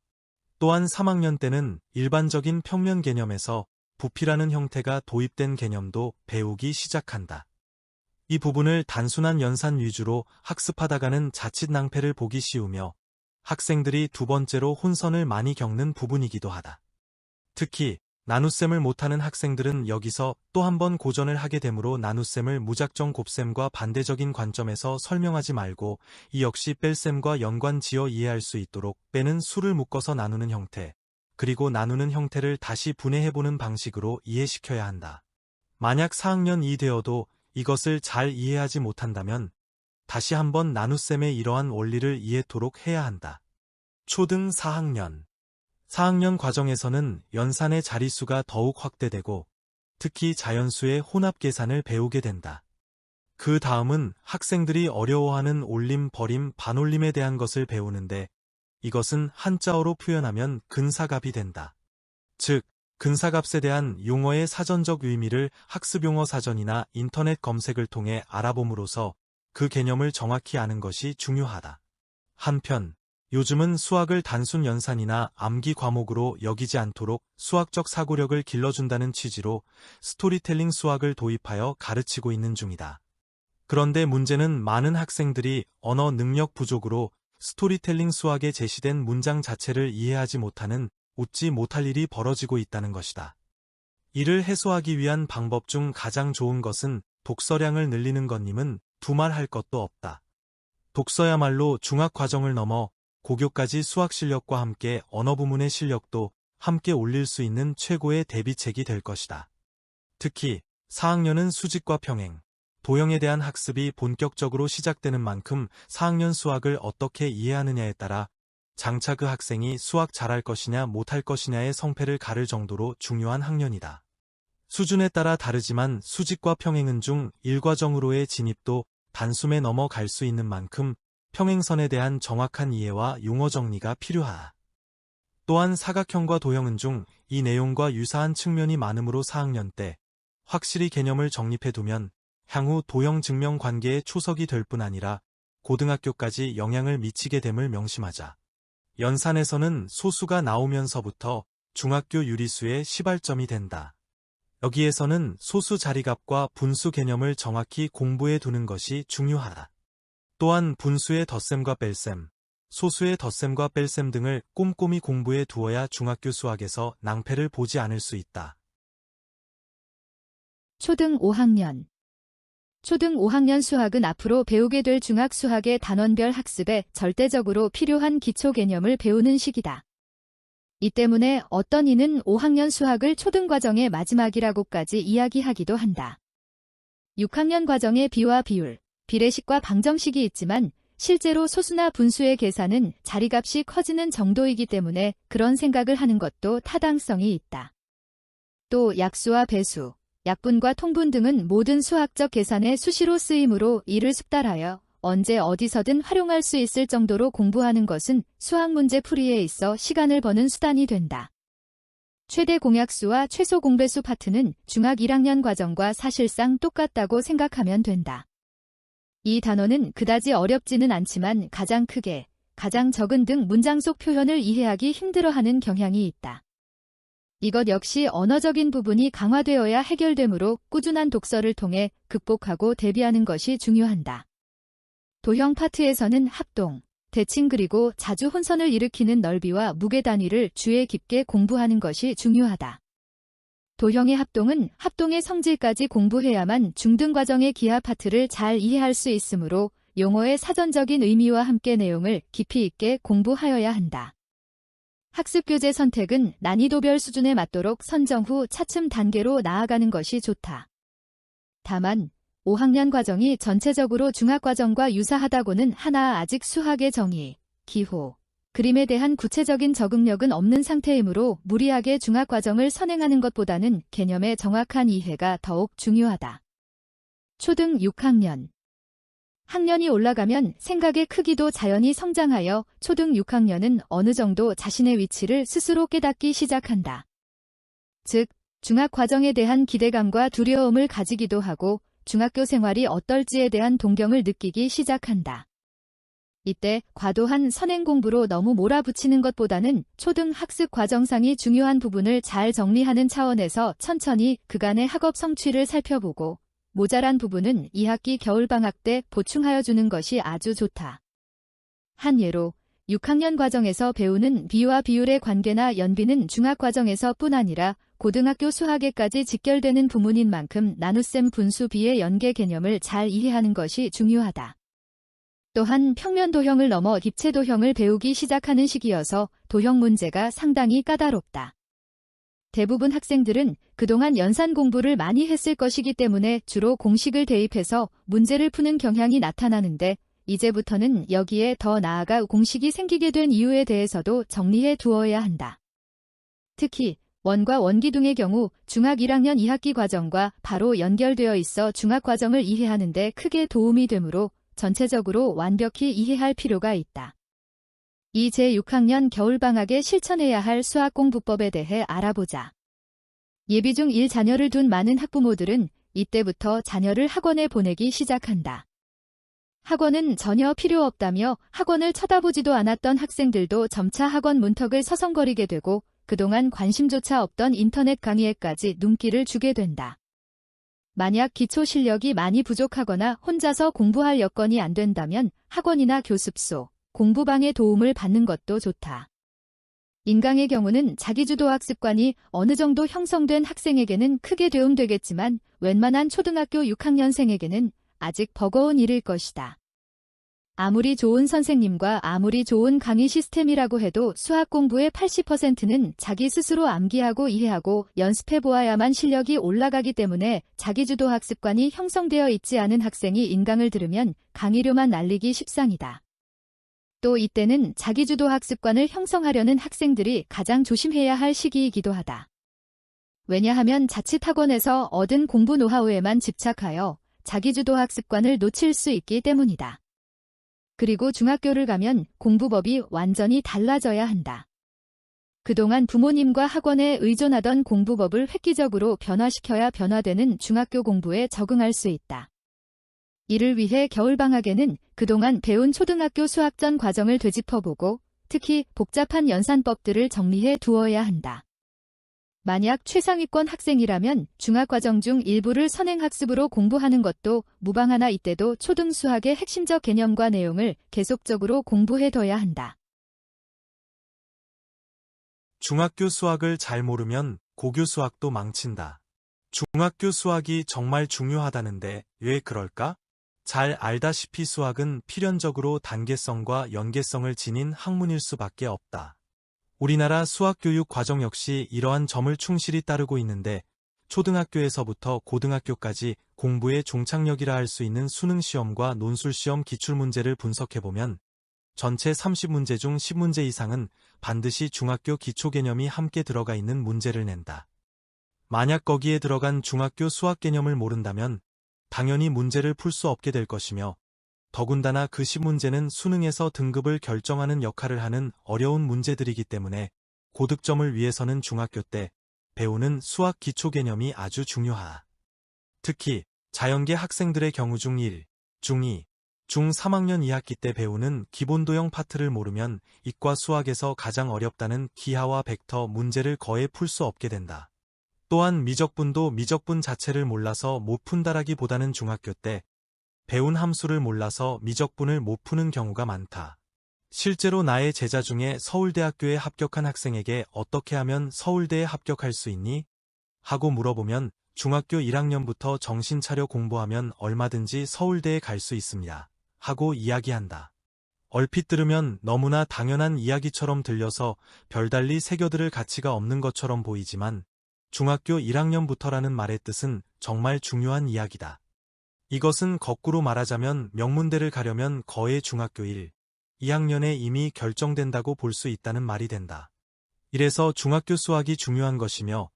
또한 3학년 때는 일반적인 평면 개념에서 부피라는 형태가 도입된 개념도 배우기 시작한다. 이 부분을 단순한 연산 위주로 학습하다가는 자칫 낭패를 보기 쉬우며 학생들이 두 번째로 혼선을 많이 겪는 부분이기도 하다. 특히 나눗셈을 못하는 학생들은 여기서 또 한 번 고전을 하게 되므로 나눗셈을 무작정 곱셈과 반대적인 관점에서 설명하지 말고 이 역시 뺄셈과 연관 지어 이해할 수 있도록 빼는 수를 묶어서 나누는 형태, 그리고 나누는 형태를 다시 분해해보는 방식으로 이해시켜야 한다. 만약 4학년이 되어도 이것을 잘 이해하지 못한다면 다시 한번 나눗셈의 이러한 원리를 이해토록 해야 한다. 초등 4학년 4학년 과정에서는 연산의 자릿수가 더욱 확대되고 특히 자연수의 혼합 계산을 배우게 된다. 그 다음은 학생들이 어려워하는 올림, 버림, 반올림에 대한 것을 배우는데 이것은 한자어로 표현하면 근사갑이 된다. 즉, 근사값에 대한 용어의 사전적 의미를 학습용어 사전이나 인터넷 검색을 통해 알아봄으로써 그 개념을 정확히 아는 것이 중요하다. 한편, 요즘은 수학을 단순 연산이나 암기 과목으로 여기지 않도록 수학적 사고력을 길러준다는 취지로 스토리텔링 수학을 도입하여 가르치고 있는 중이다. 그런데 문제는 많은 학생들이 언어 능력 부족으로 스토리텔링 수학에 제시된 문장 자체를 이해하지 못하는 웃지 못할 일이 벌어지고 있다는 것이다. 이를 해소하기 위한 방법 중 가장 좋은 것은 독서량을 늘리는 것임은 두말할 것도 없다. 독서야말로 중학 과정을 넘어 고교까지 수학 실력과 함께 언어 부문의 실력도 함께 올릴 수 있는 최고의 대비책이 될 것이다. 특히 4학년은 수직과 평행, 도형에 대한 학습이 본격적으로 시작되는 만큼 4학년 수학을 어떻게 이해하느냐에 따라 장차 그 학생이 수학 잘할 것이냐 못할 것이냐의 성패를 가를 정도로 중요한 학년이다. 수준에 따라 다르지만 수직과 평행은 중 1과정으로의 진입도 단숨에 넘어갈 수 있는 만큼 평행선에 대한 정확한 이해와 용어 정리가 필요하다. 또한 사각형과 도형은 중 이 내용과 유사한 측면이 많으므로 4학년 때 확실히 개념을 정립해두면 향후 도형 증명 관계의 초석이 될 뿐 아니라 고등학교까지 영향을 미치게 됨을 명심하자. 연산에서는 소수가 나오면서부터 중학교 유리수의 시발점이 된다. 여기에서는 소수 자리값과 분수 개념을 정확히 공부해 두는 것이 중요하다. 또한 분수의 덧셈과 뺄셈, 소수의 덧셈과 뺄셈 등을 꼼꼼히 공부해 두어야 중학교 수학에서 낭패를 보지 않을 수 있다. 초등 5학년 초등 5학년 수학은 앞으로 배우게 될 중학 수학의 단원별 학습에 절대적으로 필요한 기초 개념을 배우는 시기다. 이 때문에 어떤 이는 5학년 수학을 초등 과정의 마지막이라고까지 이야기하기도 한다. 6학년 과정의 비와 비율, 비례식과 방정식이 있지만 실제로 소수나 분수의 계산은 자리값이 커지는 정도이기 때문에 그런 생각을 하는 것도 타당성이 있다. 또 약수와 배수, 약분과 통분 등은 모든 수학적 계산의 수시로 쓰이므로 이를 숙달하여 언제 어디서든 활용할 수 있을 정도로 공부하는 것은 수학 문제 풀이에 있어 시간을 버는 수단이 된다. 최대 공약수와 최소 공배수 파트는 중학 1학년 과정과 사실상 똑같다고 생각하면 된다. 이 단어는 그다지 어렵지는 않지만 가장 크게, 가장 적은 등 문장 속 표현을 이해하기 힘들어하는 경향이 있다. 이것 역시 언어적인 부분이 강화되어야 해결되므로 꾸준한 독서를 통해 극복하고 대비하는 것이 중요한다. 도형 파트에서는 합동, 대칭 그리고 자주 혼선을 일으키는 넓이와 무게 단위를 주의 깊게 공부하는 것이 중요하다. 도형의 합동은 합동의 성질까지 공부해야만 중등 과정의 기하 파트를 잘 이해할 수 있으므로 용어의 사전적인 의미와 함께 내용을 깊이 있게 공부하여야 한다. 학습교재 선택은 난이도별 수준에 맞도록 선정 후 차츰 단계로 나아가는 것이 좋다. 다만 5학년 과정이 전체적으로 중학과정과 유사하다고는 하나 아직 수학의 정의, 기호, 그림에 대한 구체적인 적응력은 없는 상태이므로 무리하게 중학과정을 선행하는 것보다는 개념의 정확한 이해가 더욱 중요하다. 초등 6학년 학년이 올라가면 생각의 크기도 자연히 성장하여 초등 6학년은 어느 정도 자신의 위치를 스스로 깨닫기 시작한다. 즉, 중학과정에 대한 기대감과 두려움을 가지기도 하고 중학교 생활이 어떨지에 대한 동경을 느끼기 시작한다. 이때 과도한 선행 공부로 너무 몰아붙이는 것보다는 초등 학습 과정상이 중요한 부분을 잘 정리하는 차원에서 천천히 그간의 학업 성취를 살펴보고 모자란 부분은 2학기 겨울방학 때 보충하여 주는 것이 아주 좋다. 한 예로 6학년 과정에서 배우는 비와 비율의 관계나 연비는 중학과정에서뿐 아니라 고등학교 수학에까지 직결되는 부문인 만큼 나눗셈 분수 비의 연계 개념을 잘 이해하는 것이 중요하다. 또한 평면 도형을 넘어 입체 도형을 배우기 시작하는 시기여서 도형 문제가 상당히 까다롭다. 대부분 학생들은 그동안 연산 공부를 많이 했을 것이기 때문에 주로 공식을 대입해서 문제를 푸는 경향이 나타나는데 이제부터는 여기에 더 나아가 공식이 생기게 된 이유에 대해서도 정리해 두어야 한다. 특히 원과 원기둥의 경우 중학 1학년 2학기 과정과 바로 연결되어 있어 중학 과정을 이해하는 데 크게 도움이 되므로 전체적으로 완벽히 이해할 필요가 있다. 이 제6학년 겨울방학에 실천해야 할 수학공부법에 대해 알아보자. 예비 중1 자녀를 둔 많은 학부모들은 이때부터 자녀를 학원에 보내기 시작한다. 학원은 전혀 필요 없다며 학원을 쳐다보지도 않았던 학생들도 점차 학원 문턱을 서성거리게 되고 그동안 관심조차 없던 인터넷 강의에까지 눈길을 주게 된다. 만약 기초 실력이 많이 부족하거나 혼자서 공부할 여건이 안 된다면 학원이나 교습소, 공부방의 도움을 받는 것도 좋다. 인강의 경우는 자기주도 학습관이 어느 정도 형성된 학생에게는 크게 도움되겠지만 웬만한 초등학교 6학년생에게는 아직 버거운 일일 것이다. 아무리 좋은 선생님과 아무리 좋은 강의 시스템이라고 해도 수학 공부의 80%는 자기 스스로 암기하고 이해하고 연습해 보아야만 실력이 올라가기 때문에 자기주도 학습관이 형성되어 있지 않은 학생이 인강을 들으면 강의료만 날리기 십상이다. 또 이때는 자기주도 학습관을 형성하려는 학생들이 가장 조심해야 할 시기이기도 하다. 왜냐하면 자칫 학원에서 얻은 공부 노하우에만 집착하여 자기주도 학습관을 놓칠 수 있기 때문이다. 그리고 중학교를 가면 공부법이 완전히 달라져야 한다. 그동안 부모님과 학원에 의존하던 공부법을 획기적으로 변화시켜야 변화되는 중학교 공부에 적응할 수 있다. 이를 위해 겨울방학에는 그동안 배운 초등학교 수학 전 과정을 되짚어보고 특히 복잡한 연산법들을 정리해 두어야 한다. 만약 최상위권 학생이라면 중학과정 중 일부를 선행학습으로 공부하는 것도 무방하나 이때도 초등 수학의 핵심적 개념과 내용을 계속적으로 공부해둬야 한다. 중학교 수학을 잘 모르면 고교 수학도 망친다. 중학교 수학이 정말 중요하다는데 왜 그럴까? 잘 알다시피 수학은 필연적으로 단계성과 연계성을 지닌 학문일 수밖에 없다. 우리나라 수학교육 과정 역시 이러한 점을 충실히 따르고 있는데 초등학교에서부터 고등학교까지 공부의 종착역이라 할 수 있는 수능시험과 논술시험 기출문제를 분석해보면 전체 30문제 중 10문제 이상은 반드시 중학교 기초개념이 함께 들어가 있는 문제를 낸다. 만약 거기에 들어간 중학교 수학 개념을 모른다면 당연히 문제를 풀 수 없게 될 것이며 더군다나 그 10문제는 수능에서 등급을 결정하는 역할을 하는 어려운 문제들이기 때문에 고득점을 위해서는 중학교 때 배우는 수학 기초 개념이 아주 중요하다. 특히 자연계 학생들의 경우 중1, 중2, 중3학년 2학기 때 배우는 기본도형 파트를 모르면 이과 수학에서 가장 어렵다는 기하와 벡터 문제를 거의 풀 수 없게 된다. 또한 미적분도 미적분 자체를 몰라서 못 푼다라기보다는 중학교 때 배운 함수를 몰라서 미적분을 못 푸는 경우가 많다. 실제로 나의 제자 중에 서울대학교에 합격한 학생에게 어떻게 하면 서울대에 합격할 수 있니? 하고 물어보면 중학교 1학년부터 정신 차려 공부하면 얼마든지 서울대에 갈 수 있습니다. 하고 이야기한다. 얼핏 들으면 너무나 당연한 이야기처럼 들려서 별달리 새겨들을 가치가 없는 것처럼 보이지만 중학교 1학년부터라는 말의 뜻은 정말 중요한 이야기다. 이것은 거꾸로 말하자면 명문대를 가려면 거의 중학교 1, 2학년에 이미 결정된다고 볼 수 있다는 말이 된다. 이래서 중학교 수학이 중요한 것이며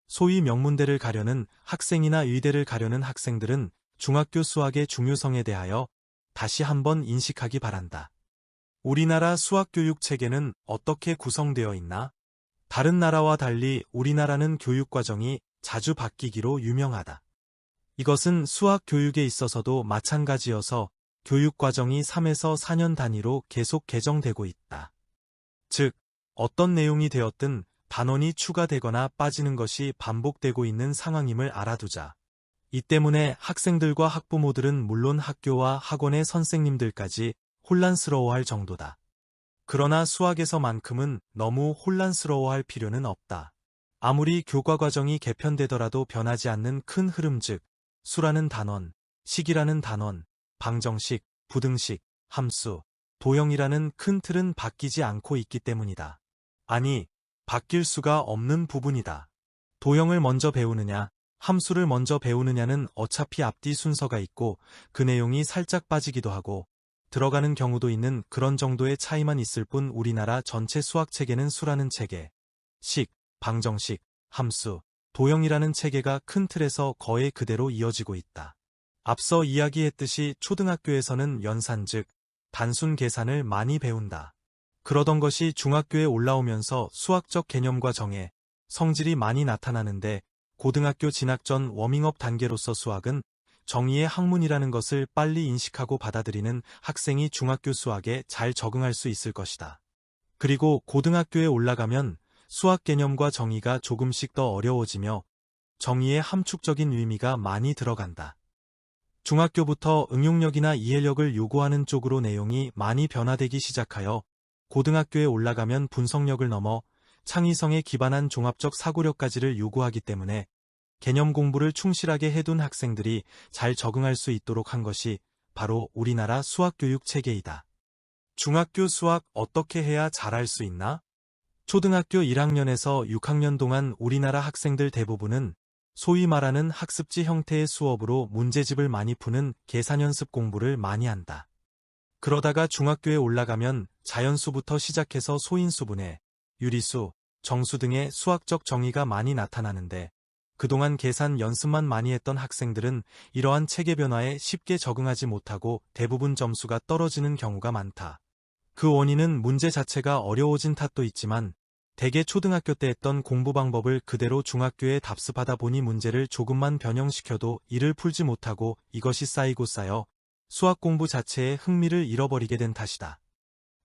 소위 명문대를 가려는 학생이나 의대를 가려는 학생들은 중학교 수학의 중요성에 대하여 다시 한번 인식하기 바란다. 우리나라 수학교육 체계는 어떻게 구성되어 있나? 다른 나라와 달리 우리나라는 교육과정이 자주 바뀌기로 유명하다. 이것은 수학 교육에 있어서도 마찬가지여서 교육과정이 3에서 4년 단위로 계속 개정되고 있다. 즉, 어떤 내용이 되었든 단원이 추가되거나 빠지는 것이 반복되고 있는 상황임을 알아두자. 이 때문에 학생들과 학부모들은 물론 학교와 학원의 선생님들까지 혼란스러워할 정도다. 그러나 수학에서만큼은 너무 혼란스러워할 필요는 없다. 아무리 교과 과정이 개편되더라도 변하지 않는 큰 흐름 즉 수라는 단원, 식이라는 단원, 방정식, 부등식, 함수, 도형이라는 큰 틀은 바뀌지 않고 있기 때문이다. 아니, 바뀔 수가 없는 부분이다. 도형을 먼저 배우느냐, 함수를 먼저 배우느냐는 어차피 앞뒤 순서가 있고 그 내용이 살짝 빠지기도 하고 들어가는 경우도 있는 그런 정도의 차이만 있을 뿐 우리나라 전체 수학 체계는 수라는 체계, 식, 방정식, 함수, 도형이라는 체계가 큰 틀에서 거의 그대로 이어지고 있다. 앞서 이야기했듯이 초등학교에서는 연산 즉 단순 계산을 많이 배운다. 그러던 것이 중학교에 올라오면서 수학적 개념과 정의, 성질이 많이 나타나는데 고등학교 진학 전 워밍업 단계로서 수학은 정의의 학문이라는 것을 빨리 인식하고 받아들이는 학생이 중학교 수학에 잘 적응할 수 있을 것이다. 그리고 고등학교에 올라가면 수학 개념과 정의가 조금씩 더 어려워지며 정의의 함축적인 의미가 많이 들어간다. 중학교부터 응용력이나 이해력을 요구하는 쪽으로 내용이 많이 변화되기 시작하여 고등학교에 올라가면 분석력을 넘어 창의성에 기반한 종합적 사고력까지를 요구하기 때문에 개념 공부를 충실하게 해둔 학생들이 잘 적응할 수 있도록 한 것이 바로 우리나라 수학교육 체계이다. 중학교 수학 어떻게 해야 잘할 수 있나? 초등학교 1학년에서 6학년 동안 우리나라 학생들 대부분은 소위 말하는 학습지 형태의 수업으로 문제집을 많이 푸는 계산 연습 공부를 많이 한다. 그러다가 중학교에 올라가면 자연수부터 시작해서 소인수분해, 유리수, 정수 등의 수학적 정의가 많이 나타나는데 그동안 계산 연습만 많이 했던 학생들은 이러한 체계 변화에 쉽게 적응하지 못하고 대부분 점수가 떨어지는 경우가 많다. 그 원인은 문제 자체가 어려워진 탓도 있지만 대개 초등학교 때 했던 공부 방법을 그대로 중학교에 답습하다 보니 문제를 조금만 변형시켜도 이를 풀지 못하고 이것이 쌓이고 쌓여 수학 공부 자체에 흥미를 잃어버리게 된 탓이다.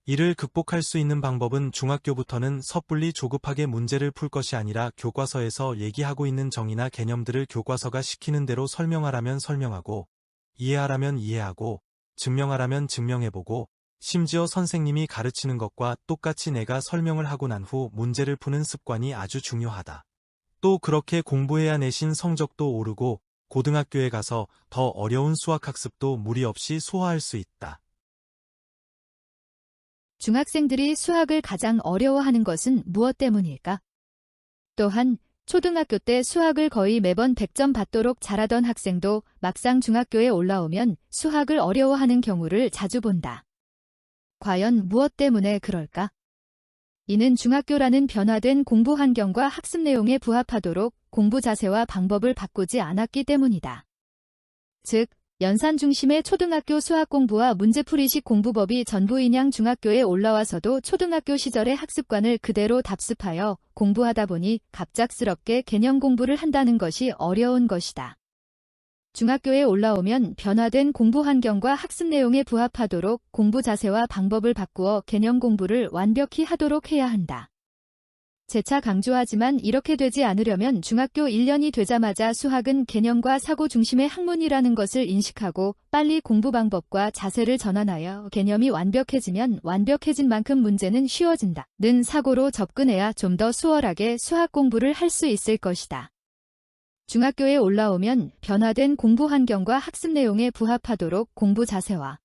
이를 극복할 수 있는 방법은 중학교부터는 섣불리 조급하게 문제를 풀 것이 아니라 교과서에서 얘기하고 있는 정의나 개념들을 교과서가 시키는 대로 설명하라면 설명하고, 이해하라면 이해하고, 증명하라면 증명해보고, 심지어 선생님이 가르치는 것과 똑같이 내가 설명을 하고 난 후 문제를 푸는 습관이 아주 중요하다. 또 그렇게 공부해야 내신 성적도 오르고 고등학교에 가서 더 어려운 수학학습도 무리 없이 소화할 수 있다. 중학생들이 수학을 가장 어려워하는 것은 무엇 때문일까? 또한 초등학교 때 수학을 거의 매번 100점 받도록 잘하던 학생도 막상 중학교에 올라오면 수학을 어려워하는 경우를 자주 본다. 과연 무엇 때문에 그럴까? 이는 중학교라는 변화된 공부 환경과 학습 내용에 부합하도록 공부 자세와 방법을 바꾸지 않았기 때문이다. 즉, 연산 중심의 초등학교 수학 공부와 문제풀이식 공부법이 전부인양 중학교에 올라와서도 초등학교 시절의 학습관을 그대로 답습하여 공부하다 보니 갑작스럽게 개념 공부를 한다는 것이 어려운 것이다. 중학교에 올라오면 변화된 공부 환경과 학습 내용에 부합하도록 공부 자세와 방법을 바꾸어 개념 공부를 완벽히 하도록 해야 한다. 재차 강조하지만 이렇게 되지 않으려면 중학교 1년이 되자마자 수학은 개념과 사고 중심의 학문이라는 것을 인식하고 빨리 공부 방법과 자세를 전환하여 개념이 완벽해지면 완벽해진 만큼 문제는 쉬워진다는 사고로 접근해야 좀 더 수월하게 수학 공부를 할 수 있을 것이다. 중학교에 올라오면 변화된 공부 환경과 학습 내용에 부합하도록 공부 자세와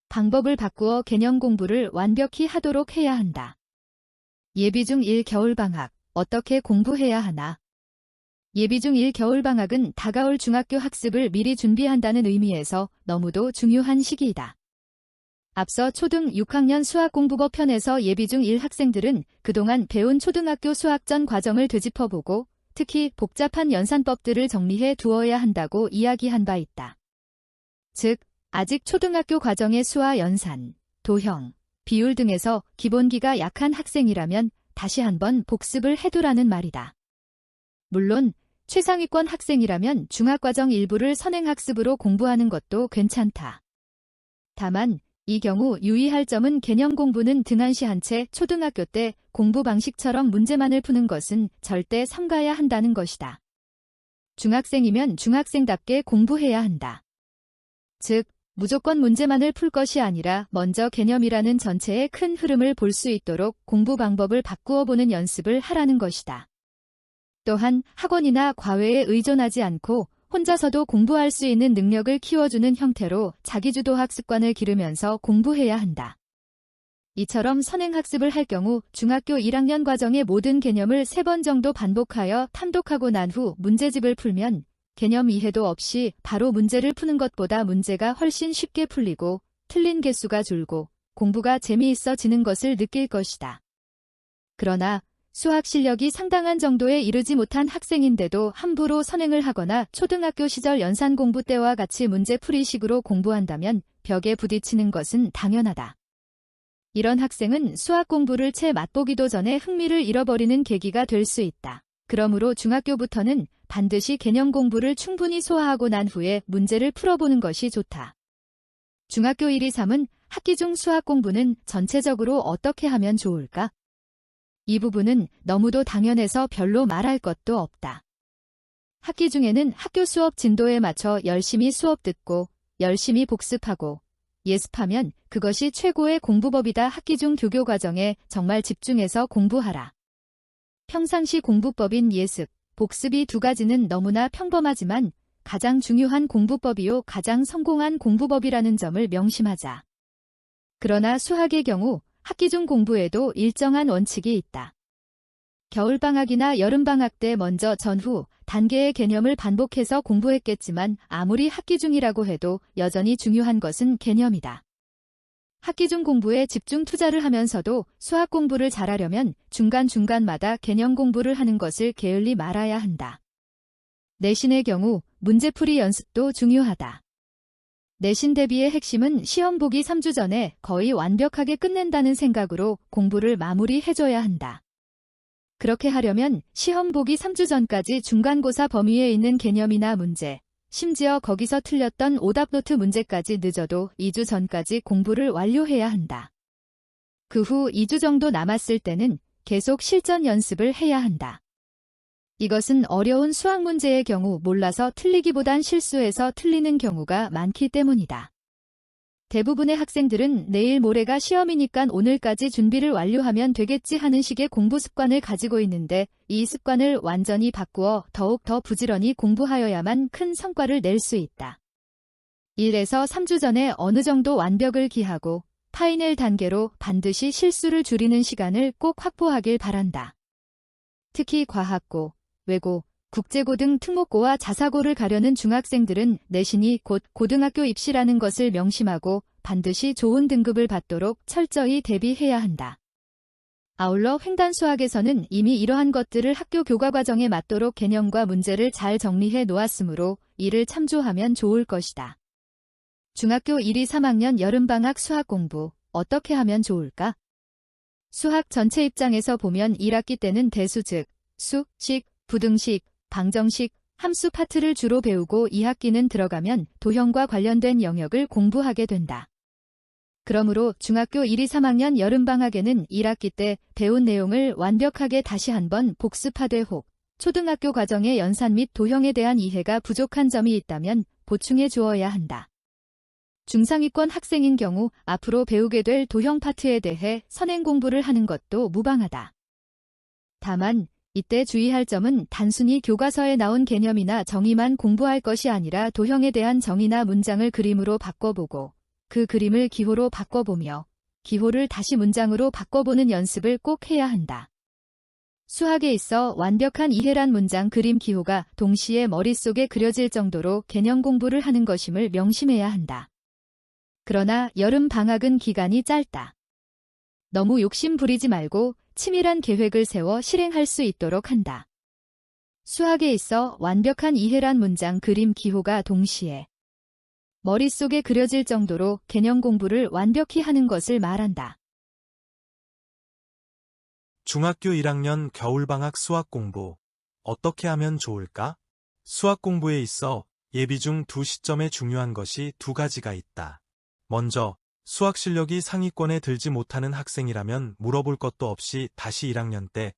방법을 바꾸어 개념 공부를 완벽히 하도록 해야 한다. 예비중 1 겨울방학, 어떻게 공부해야 하나? 예비중 1 겨울방학은 다가올 중학교 학습을 미리 준비한다는 의미에서 너무도 중요한 시기이다. 앞서 초등 6학년 수학공부법 편에서 예비중 1 학생들은 그동안 배운 초등학교 수학 전 과정을 되짚어보고 특히 복잡한 연산법들을 정리해 두어야 한다고 이야기한 바 있다. 즉, 아직 초등학교 과정의 수와 연산, 도형, 비율 등에서 기본기가 약한 학생이라면 다시 한번 복습을 해두라는 말이다. 물론 최상위권 학생이라면 중학과정 일부를 선행학습으로 공부하는 것도 괜찮다. 다만 이 경우 유의할 점은 개념 공부는 등한시 한 채 초등학교 때 공부 방식처럼 문제만을 푸는 것은 절대 삼가야 한다는 것이다. 중학생이면 중학생답게 공부해야 한다. 즉, 무조건 문제만을 풀 것이 아니라 먼저 개념이라는 전체의 큰 흐름을 볼 수 있도록 공부 방법을 바꾸어 보는 연습을 하라는 것이다. 또한 학원이나 과외에 의존하지 않고 혼자서도 공부할 수 있는 능력을 키워주는 형태로 자기주도 학습관을 기르면서 공부해야 한다. 이처럼 선행학습을 할 경우 중학교 1학년 과정의 모든 개념을 3번 정도 반복하여 탐독하고 난 후 문제집을 풀면 개념 이해도 없이 바로 문제를 푸는 것보다 문제가 훨씬 쉽게 풀리고 틀린 개수가 줄고 공부가 재미있어지는 것을 느낄 것이다. 그러나 수학 실력이 상당한 정도에 이르지 못한 학생인데도 함부로 선행을 하거나 초등학교 시절 연산 공부 때와 같이 문제풀이식으로 공부한다면 벽에 부딪히는 것은 당연하다. 이런 학생은 수학 공부를 채 맛보기도 전에 흥미를 잃어버리는 계기가 될 수 있다. 그러므로 중학교부터는 반드시 개념 공부를 충분히 소화하고 난 후에 문제를 풀어보는 것이 좋다. 중학교 1, 2, 3은 학기 중 수학 공부는 전체적으로 어떻게 하면 좋을까? 이 부분은 너무도 당연해서 별로 말할 것도 없다. 학기 중에는 학교 수업 진도에 맞춰 열심히 수업 듣고 열심히 복습하고 예습하면 그것이 최고의 공부법이다. 학기 중 교교 과정에 정말 집중해서 공부하라. 평상시 공부법인 예습, 복습이 두 가지는 너무나 평범하지만 가장 중요한 공부법이요 가장 성공한 공부법이라는 점을 명심하자. 그러나 수학의 경우 학기 중 공부에도 일정한 원칙이 있다. 겨울방학이나 여름방학 때 먼저 전후 단계의 개념을 반복해서 공부했겠지만 아무리 학기 중이라고 해도 여전히 중요한 것은 개념이다. 학기 중 공부에 집중 투자를 하면서도 수학 공부를 잘하려면 중간중간마다 개념 공부를 하는 것을 게을리 말아야 한다. 내신의 경우 문제풀이 연습도 중요하다. 내신 대비의 핵심은 시험 보기 3주 전에 거의 완벽하게 끝낸다는 생각으로 공부를 마무리해줘야 한다. 그렇게 하려면 시험 보기 3주 전까지 중간고사 범위에 있는 개념이나 문제, 심지어 거기서 틀렸던 오답노트 문제까지 늦어도 2주 전까지 공부를 완료해야 한다. 그 후 2주 정도 남았을 때는 계속 실전 연습을 해야 한다. 이것은 어려운 수학 문제의 경우 몰라서 틀리기보단 실수해서 틀리는 경우가 많기 때문이다. 대부분의 학생들은 내일 모레가 시험이니까 오늘까지 준비를 완료하면 되겠지 하는 식의 공부 습관을 가지고 있는데 이 습관을 완전히 바꾸어 더욱 더 부지런히 공부하여야만 큰 성과를 낼 수 있다. 1에서 3주 전에 어느 정도 완벽을 기하고 파이널 단계로 반드시 실수를 줄이는 시간을 꼭 확보하길 바란다. 특히 과학고, 외고, 국제고 등 특목고와 자사고를 가려는 중학생들은 내신이 곧 고등학교 입시라는 것을 명심하고 반드시 좋은 등급을 받도록 철저히 대비해야 한다. 아울러 횡단수학에서는 이미 이러한 것들을 학교 교과 과정에 맞도록 개념과 문제를 잘 정리해 놓았으므로 이를 참조하면 좋을 것이다. 중학교 1, 2, 3학년 여름방학 수학 공부 어떻게 하면 좋을까? 수학 전체 입장에서 보면 1학기 때는 대수 즉 수, 식, 부등식, 방정식, 함수 파트를 주로 배우고 2학기는 들어가면 도형과 관련된 영역을 공부하게 된다. 그러므로 중학교 1, 2, 3학년 여름방학에는 1학기 때 배운 내용을 완벽하게 다시 한번 복습하되 혹 초등학교 과정의 연산 및 도형에 대한 이해가 부족한 점이 있다면 보충해 주어야 한다. 중상위권 학생인 경우 앞으로 배우게 될 도형 파트에 대해 선행 공부를 하는 것도 무방하다. 다만 이때 주의할 점은 단순히 교과서에 나온 개념이나 정의만 공부할 것이 아니라 도형에 대한 정의나 문장을 그림으로 바꿔보고 그 그림을 기호로 바꿔보며 기호를 다시 문장으로 바꿔보는 연습을 꼭 해야 한다. 수학에 있어 완벽한 이해란 문장 그림 기호가 동시에 머릿속에 그려질 정도로 개념 공부를 하는 것임을 명심해야 한다. 그러나 여름 방학은 기간이 짧다. 너무 욕심 부리지 말고 치밀한 계획을 세워 실행할 수 있도록 한다. 수학에 있어 완벽한 이해란 문장 그림 기호가 동시에 머릿속에 그려질 정도로 개념 공부를 완벽히 하는 것을 말한다. 중학교 1학년 겨울방학 수학 공부 어떻게 하면 좋을까? 수학 공부에 있어 예비 중 두 시점에 중요한 것이 두 가지가 있다. 먼저, 수학 실력이 상위권에 들지 못하는 학생이라면 물어볼 것도 없이 다시 1학년 때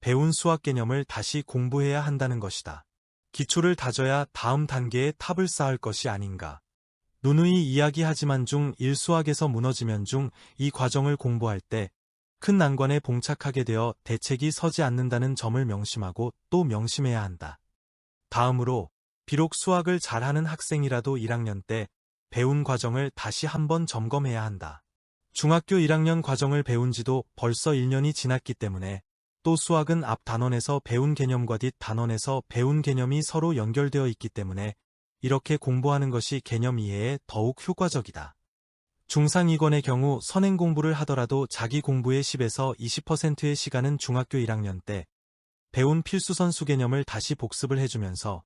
배운 수학 개념을 다시 공부해야 한다는 것이다. 기초를 다져야 다음 단계에 탑을 쌓을 것이 아닌가. 누누이 이야기하지만 중1 수학에서 무너지면 중2 과정을 공부할 때 큰 난관에 봉착하게 되어 대책이 서지 않는다는 점을 명심하고 또 명심해야 한다. 다음으로, 비록 수학을 잘하는 학생이라도 1학년 때 배운 과정을 다시 한번 점검해야 한다. 중학교 1학년 과정을 배운 지도 벌써 1년이 지났기 때문에 또 수학은 앞 단원에서 배운 개념과 뒷 단원에서 배운 개념이 서로 연결되어 있기 때문에 이렇게 공부하는 것이 개념 이해에 더욱 효과적이다. 중3이권의 경우 선행 공부를 하더라도 자기 공부의 10에서 20%의 시간은 중학교 1학년 때 배운 필수선수 개념을 다시 복습을 해주면서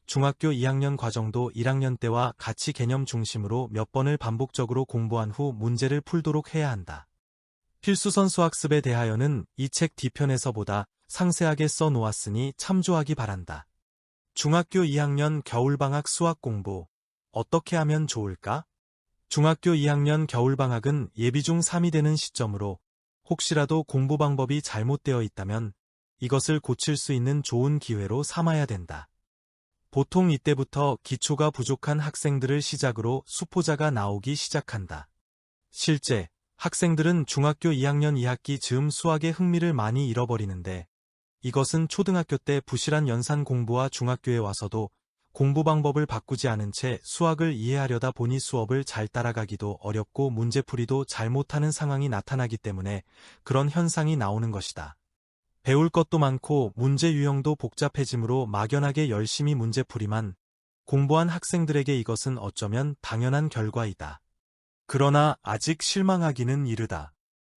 중학교 2학년 과정도 1학년 때와 같이 개념 중심으로 몇 번을 반복적으로 공부한 후 문제를 풀도록 해야 한다. 필수선수 학습에 대하여는 이 책 뒤편에서보다 상세하게 써 놓았으니 참조하기 바란다. 중학교 2학년 겨울방학 수학 공부, 어떻게 하면 좋을까? 중학교 2학년 겨울방학은 예비 중3이 되는 시점으로 혹시라도 공부 방법이 잘못되어 있다면 이것을 고칠 수 있는 좋은 기회로 삼아야 된다. 보통 이때부터 기초가 부족한 학생들을 시작으로 수포자가 나오기 시작한다. 실제 학생들은 중학교 2학년 2학기 즈음 수학에 흥미를 많이 잃어버리는데 이것은 초등학교 때 부실한 연산 공부와 중학교에 와서도 공부 방법을 바꾸지 않은 채 수학을 이해하려다 보니 수업을 잘 따라가기도 어렵고 문제풀이도 잘못하는 상황이 나타나기 때문에 그런 현상이 나오는 것이다. 배울 것도 많고 문제 유형도 복잡해지므로 막연하게 열심히 문제풀이만 공부한 학생들에게 이것은 어쩌면 당연한 결과이다. 그러나 아직 실망하기는 이르다.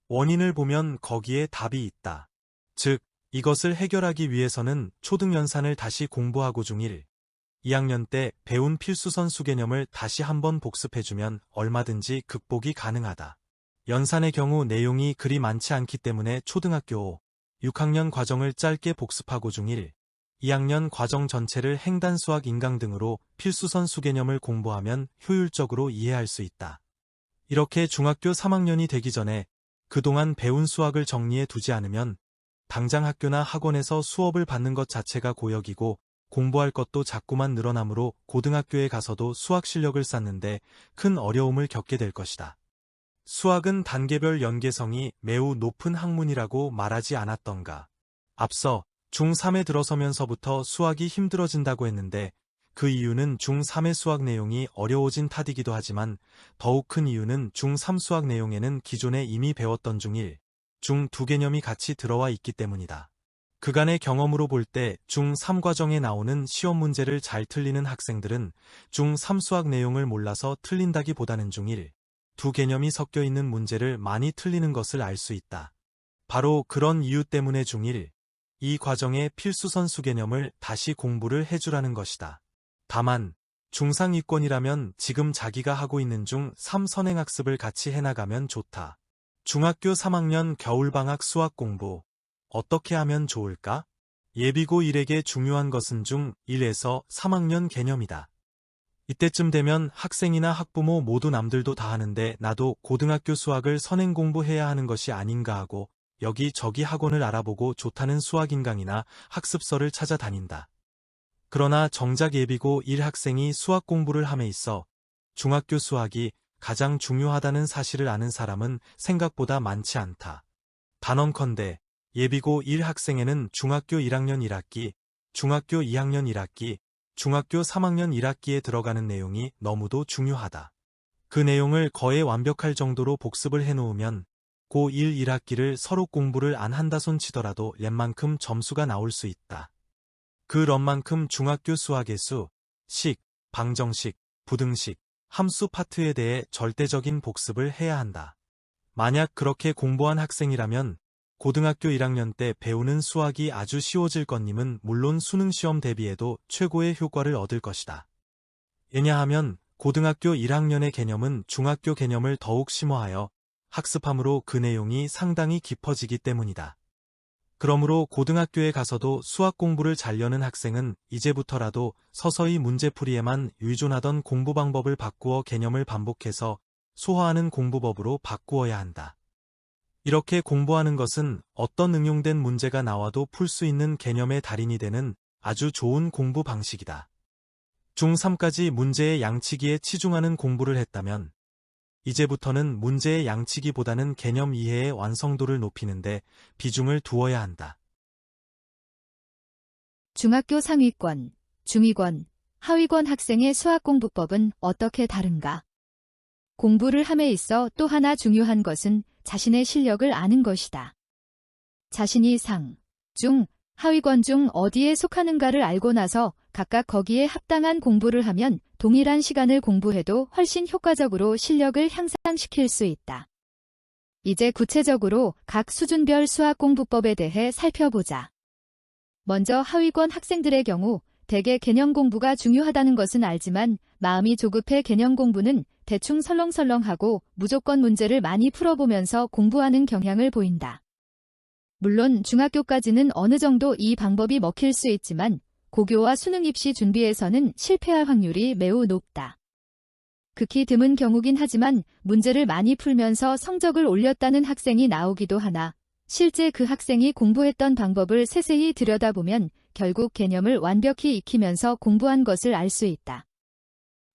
원인을 보면 거기에 답이 있다. 즉, 이것을 해결하기 위해서는 초등연산을 다시 공부하고 중1, 2학년 때 배운 필수선수 개념을 다시 한번 복습해주면 얼마든지 극복이 가능하다. 연산의 경우 내용이 그리 많지 않기 때문에 초등학교 5, 6학년 과정을 짧게 복습하고 중1, 2학년 과정 전체를 행단수학 인강 등으로 필수선수 개념을 공부하면 효율적으로 이해할 수 있다. 이렇게 중학교 3학년이 되기 전에 그동안 배운 수학을 정리해 두지 않으면 당장 학교나 학원에서 수업을 받는 것 자체가 고역이고 공부할 것도 자꾸만 늘어나므로 고등학교에 가서도 수학 실력을 쌓는데 큰 어려움을 겪게 될 것이다. 수학은 단계별 연계성이 매우 높은 학문이라고 말하지 않았던가. 앞서 중3에 들어서면서부터 수학이 힘들어진다고 했는데 그 이유는 중3의 수학 내용이 어려워진 탓이기도 하지만 더욱 큰 이유는 중3 수학 내용에는 기존에 이미 배웠던 중1, 중2 개념이 같이 들어와 있기 때문이다. 그간의 경험으로 볼 때 중3 과정에 나오는 시험 문제를 잘 틀리는 학생들은 중3 수학 내용을 몰라서 틀린다기보다는 중1, 두 개념이 섞여 있는 문제를 많이 틀리는 것을 알 수 있다. 바로 그런 이유 때문에 중1, 이 과정의 필수선수 개념을 다시 공부를 해주라는 것이다. 다만 중상위권이라면 지금 자기가 하고 있는 중3 선행학습을 같이 해나가면 좋다. 중학교 3학년 겨울방학 수학 공부, 어떻게 하면 좋을까? 예비고 1에게 중요한 것은 중1에서 3학년 개념이다. 이때쯤 되면 학생이나 학부모 모두 남들도 다 하는데 나도 고등학교 수학을 선행 공부해야 하는 것이 아닌가 하고 여기저기 학원을 알아보고 좋다는 수학인강이나 학습서를 찾아다닌다. 그러나 정작 예비고 1 학생이 수학 공부를 함에 있어 중학교 수학이 가장 중요하다는 사실을 아는 사람은 생각보다 많지 않다. 단언컨대 예비고 1 학생에는 중학교 1학년 1학기, 중학교 2학년 1학기, 중학교 3학년 1학기에 들어가는 내용이 너무도 중요하다. 그 내용을 거의 완벽할 정도로 복습을 해놓으면 고1 1학기를 서로 공부를 안 한다 손 치더라도 랩만큼 점수가 나올 수 있다. 그 럼만큼 중학교 수학의 수, 식, 방정식, 부등식, 함수 파트에 대해 절대적인 복습을 해야 한다. 만약 그렇게 공부한 학생이라면 고등학교 1학년 때 배우는 수학이 아주 쉬워질 것님은 물론 수능시험 대비해도 최고의 효과를 얻을 것이다. 왜냐하면 고등학교 1학년의 개념은 중학교 개념을 더욱 심화하여 학습함으로 그 내용이 상당히 깊어지기 때문이다. 그러므로 고등학교에 가서도 수학 공부를 잘려는 학생은 이제부터라도 서서히 문제풀이에만 의존하던 공부 방법을 바꾸어 개념을 반복해서 소화하는 공부법으로 바꾸어야 한다. 이렇게 공부하는 것은 어떤 응용된 문제가 나와도 풀 수 있는 개념의 달인이 되는 아주 좋은 공부 방식이다. 중3까지 문제의 양치기에 치중하는 공부를 했다면 이제부터는 문제의 양치기보다는 개념 이해의 완성도를 높이는데 비중을 두어야 한다. 중학교 상위권, 중위권, 하위권 학생의 수학 공부법은 어떻게 다른가? 공부를 함에 있어 또 하나 중요한 것은 자신의 실력을 아는 것이다. 자신이 상, 중, 하위권 중 어디에 속하는가를 알고 나서 각각 거기에 합당한 공부를 하면 동일한 시간을 공부해도 훨씬 효과적으로 실력을 향상시킬 수 있다. 이제 구체적으로 각 수준별 수학 공부법에 대해 살펴보자. 먼저 하위권 학생들의 경우 대개 개념 공부가 중요하다는 것은 알지만 마음이 조급해 개념 공부는 대충 설렁설렁하고 무조건 문제를 많이 풀어보면서 공부하는 경향을 보인다. 물론 중학교까지는 어느 정도 이 방법이 먹힐 수 있지만 고교와 수능 입시 준비에서는 실패할 확률이 매우 높다. 극히 드문 경우긴 하지만 문제를 많이 풀면서 성적을 올렸다는 학생이 나오기도 하나 실제 그 학생이 공부했던 방법을 세세히 들여다보면 결국 개념을 완벽히 익히면서 공부한 것을 알 수 있다.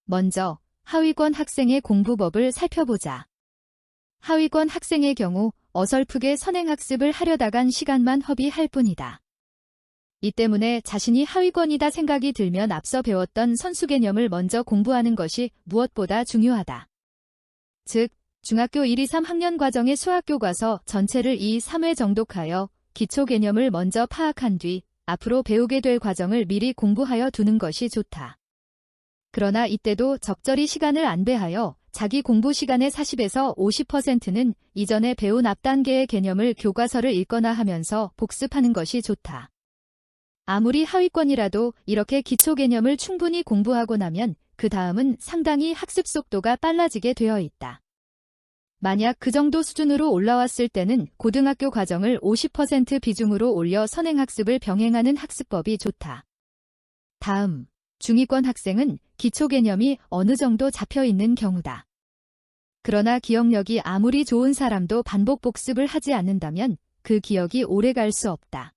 먼저 하위권 학생의 공부법을 살펴보자. 하위권 학생의 경우 어설프게 선행학습을 하려다간 시간만 허비할 뿐이다. 이 때문에 자신이 하위권이다 생각이 들면 앞서 배웠던 선수 개념을 먼저 공부하는 것이 무엇보다 중요하다. 즉, 중학교 1, 2, 3학년 과정의 수학교과서 전체를 2, 3회 정독하여 기초 개념을 먼저 파악한 뒤 앞으로 배우게 될 과정을 미리 공부하여 두는 것이 좋다. 그러나 이때도 적절히 시간을 안배하여 자기 공부 시간의 40에서 50%는 이전에 배운 앞 단계의 개념을 교과서를 읽거나 하면서 복습하는 것이 좋다. 아무리 하위권이라도 이렇게 기초 개념을 충분히 공부하고 나면 그 다음은 상당히 학습 속도가 빨라지게 되어 있다. 만약 그 정도 수준으로 올라왔을 때는 고등학교 과정을 50% 비중으로 올려 선행학습을 병행하는 학습법이 좋다. 다음, 중위권 학생은 기초 개념이 어느 정도 잡혀 있는 경우다. 그러나 기억력이 아무리 좋은 사람도 반복 복습을 하지 않는다면 그 기억이 오래 갈 수 없다.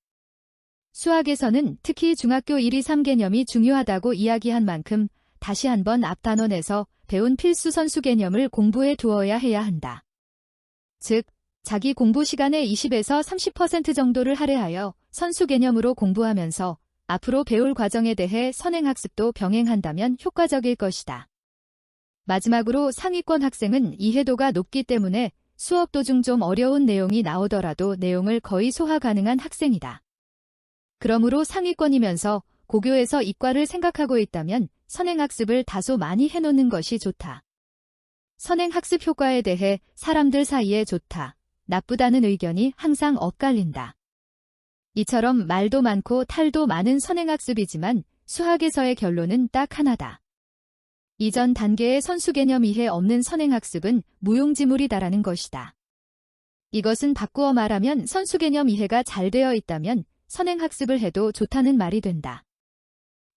수학에서는 특히 중학교 1, 2, 3 개념이 중요하다고 이야기한 만큼 다시 한번 앞 단원에서 배운 필수 선수 개념을 공부해 두어야 해야 한다. 즉, 자기 공부 시간의 20에서 30% 정도를 할애하여 선수 개념으로 공부하면서 앞으로 배울 과정에 대해 선행학습도 병행한다면 효과적일 것이다. 마지막으로 상위권 학생은 이해도가 높기 때문에 수업 도중 좀 어려운 내용이 나오더라도 내용을 거의 소화 가능한 학생이다. 그러므로 상위권이면서 고교에서 이과를 생각하고 있다면 선행학습을 다소 많이 해놓는 것이 좋다. 선행학습 효과에 대해 사람들 사이에 좋다, 나쁘다는 의견이 항상 엇갈린다. 이처럼 말도 많고 탈도 많은 선행학습이지만 수학에서의 결론은 딱 하나다. 이전 단계의 선수 개념 이해 없는 선행학습은 무용지물이다라는 것이다. 이것은 바꾸어 말하면 선수 개념 이해가 잘 되어 있다면 선행학습을 해도 좋다는 말이 된다.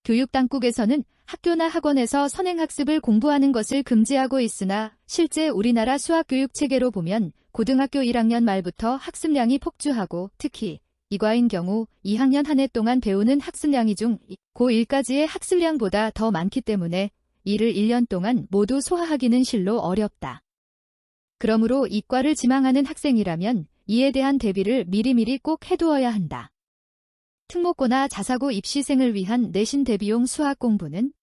교육당국에서는 학교나 학원에서 선행학습을 공부하는 것을 금지하고 있으나 실제 우리나라 수학교육체계로 보면 고등학교 1학년 말부터 학습량이 폭주하고 특히 이과인 경우 2학년 한 해 동안 배우는 학습량이 중 고1까지의 학습량보다 더 많기 때문에 이를 1년 동안 모두 소화하기는 실로 어렵다. 그러므로 이과를 지망하는 학생이라면 이에 대한 대비를 미리미리 꼭 해두어야 한다. 특목고나 자사고 입시생을 위한 내신 대비용 수학 공부는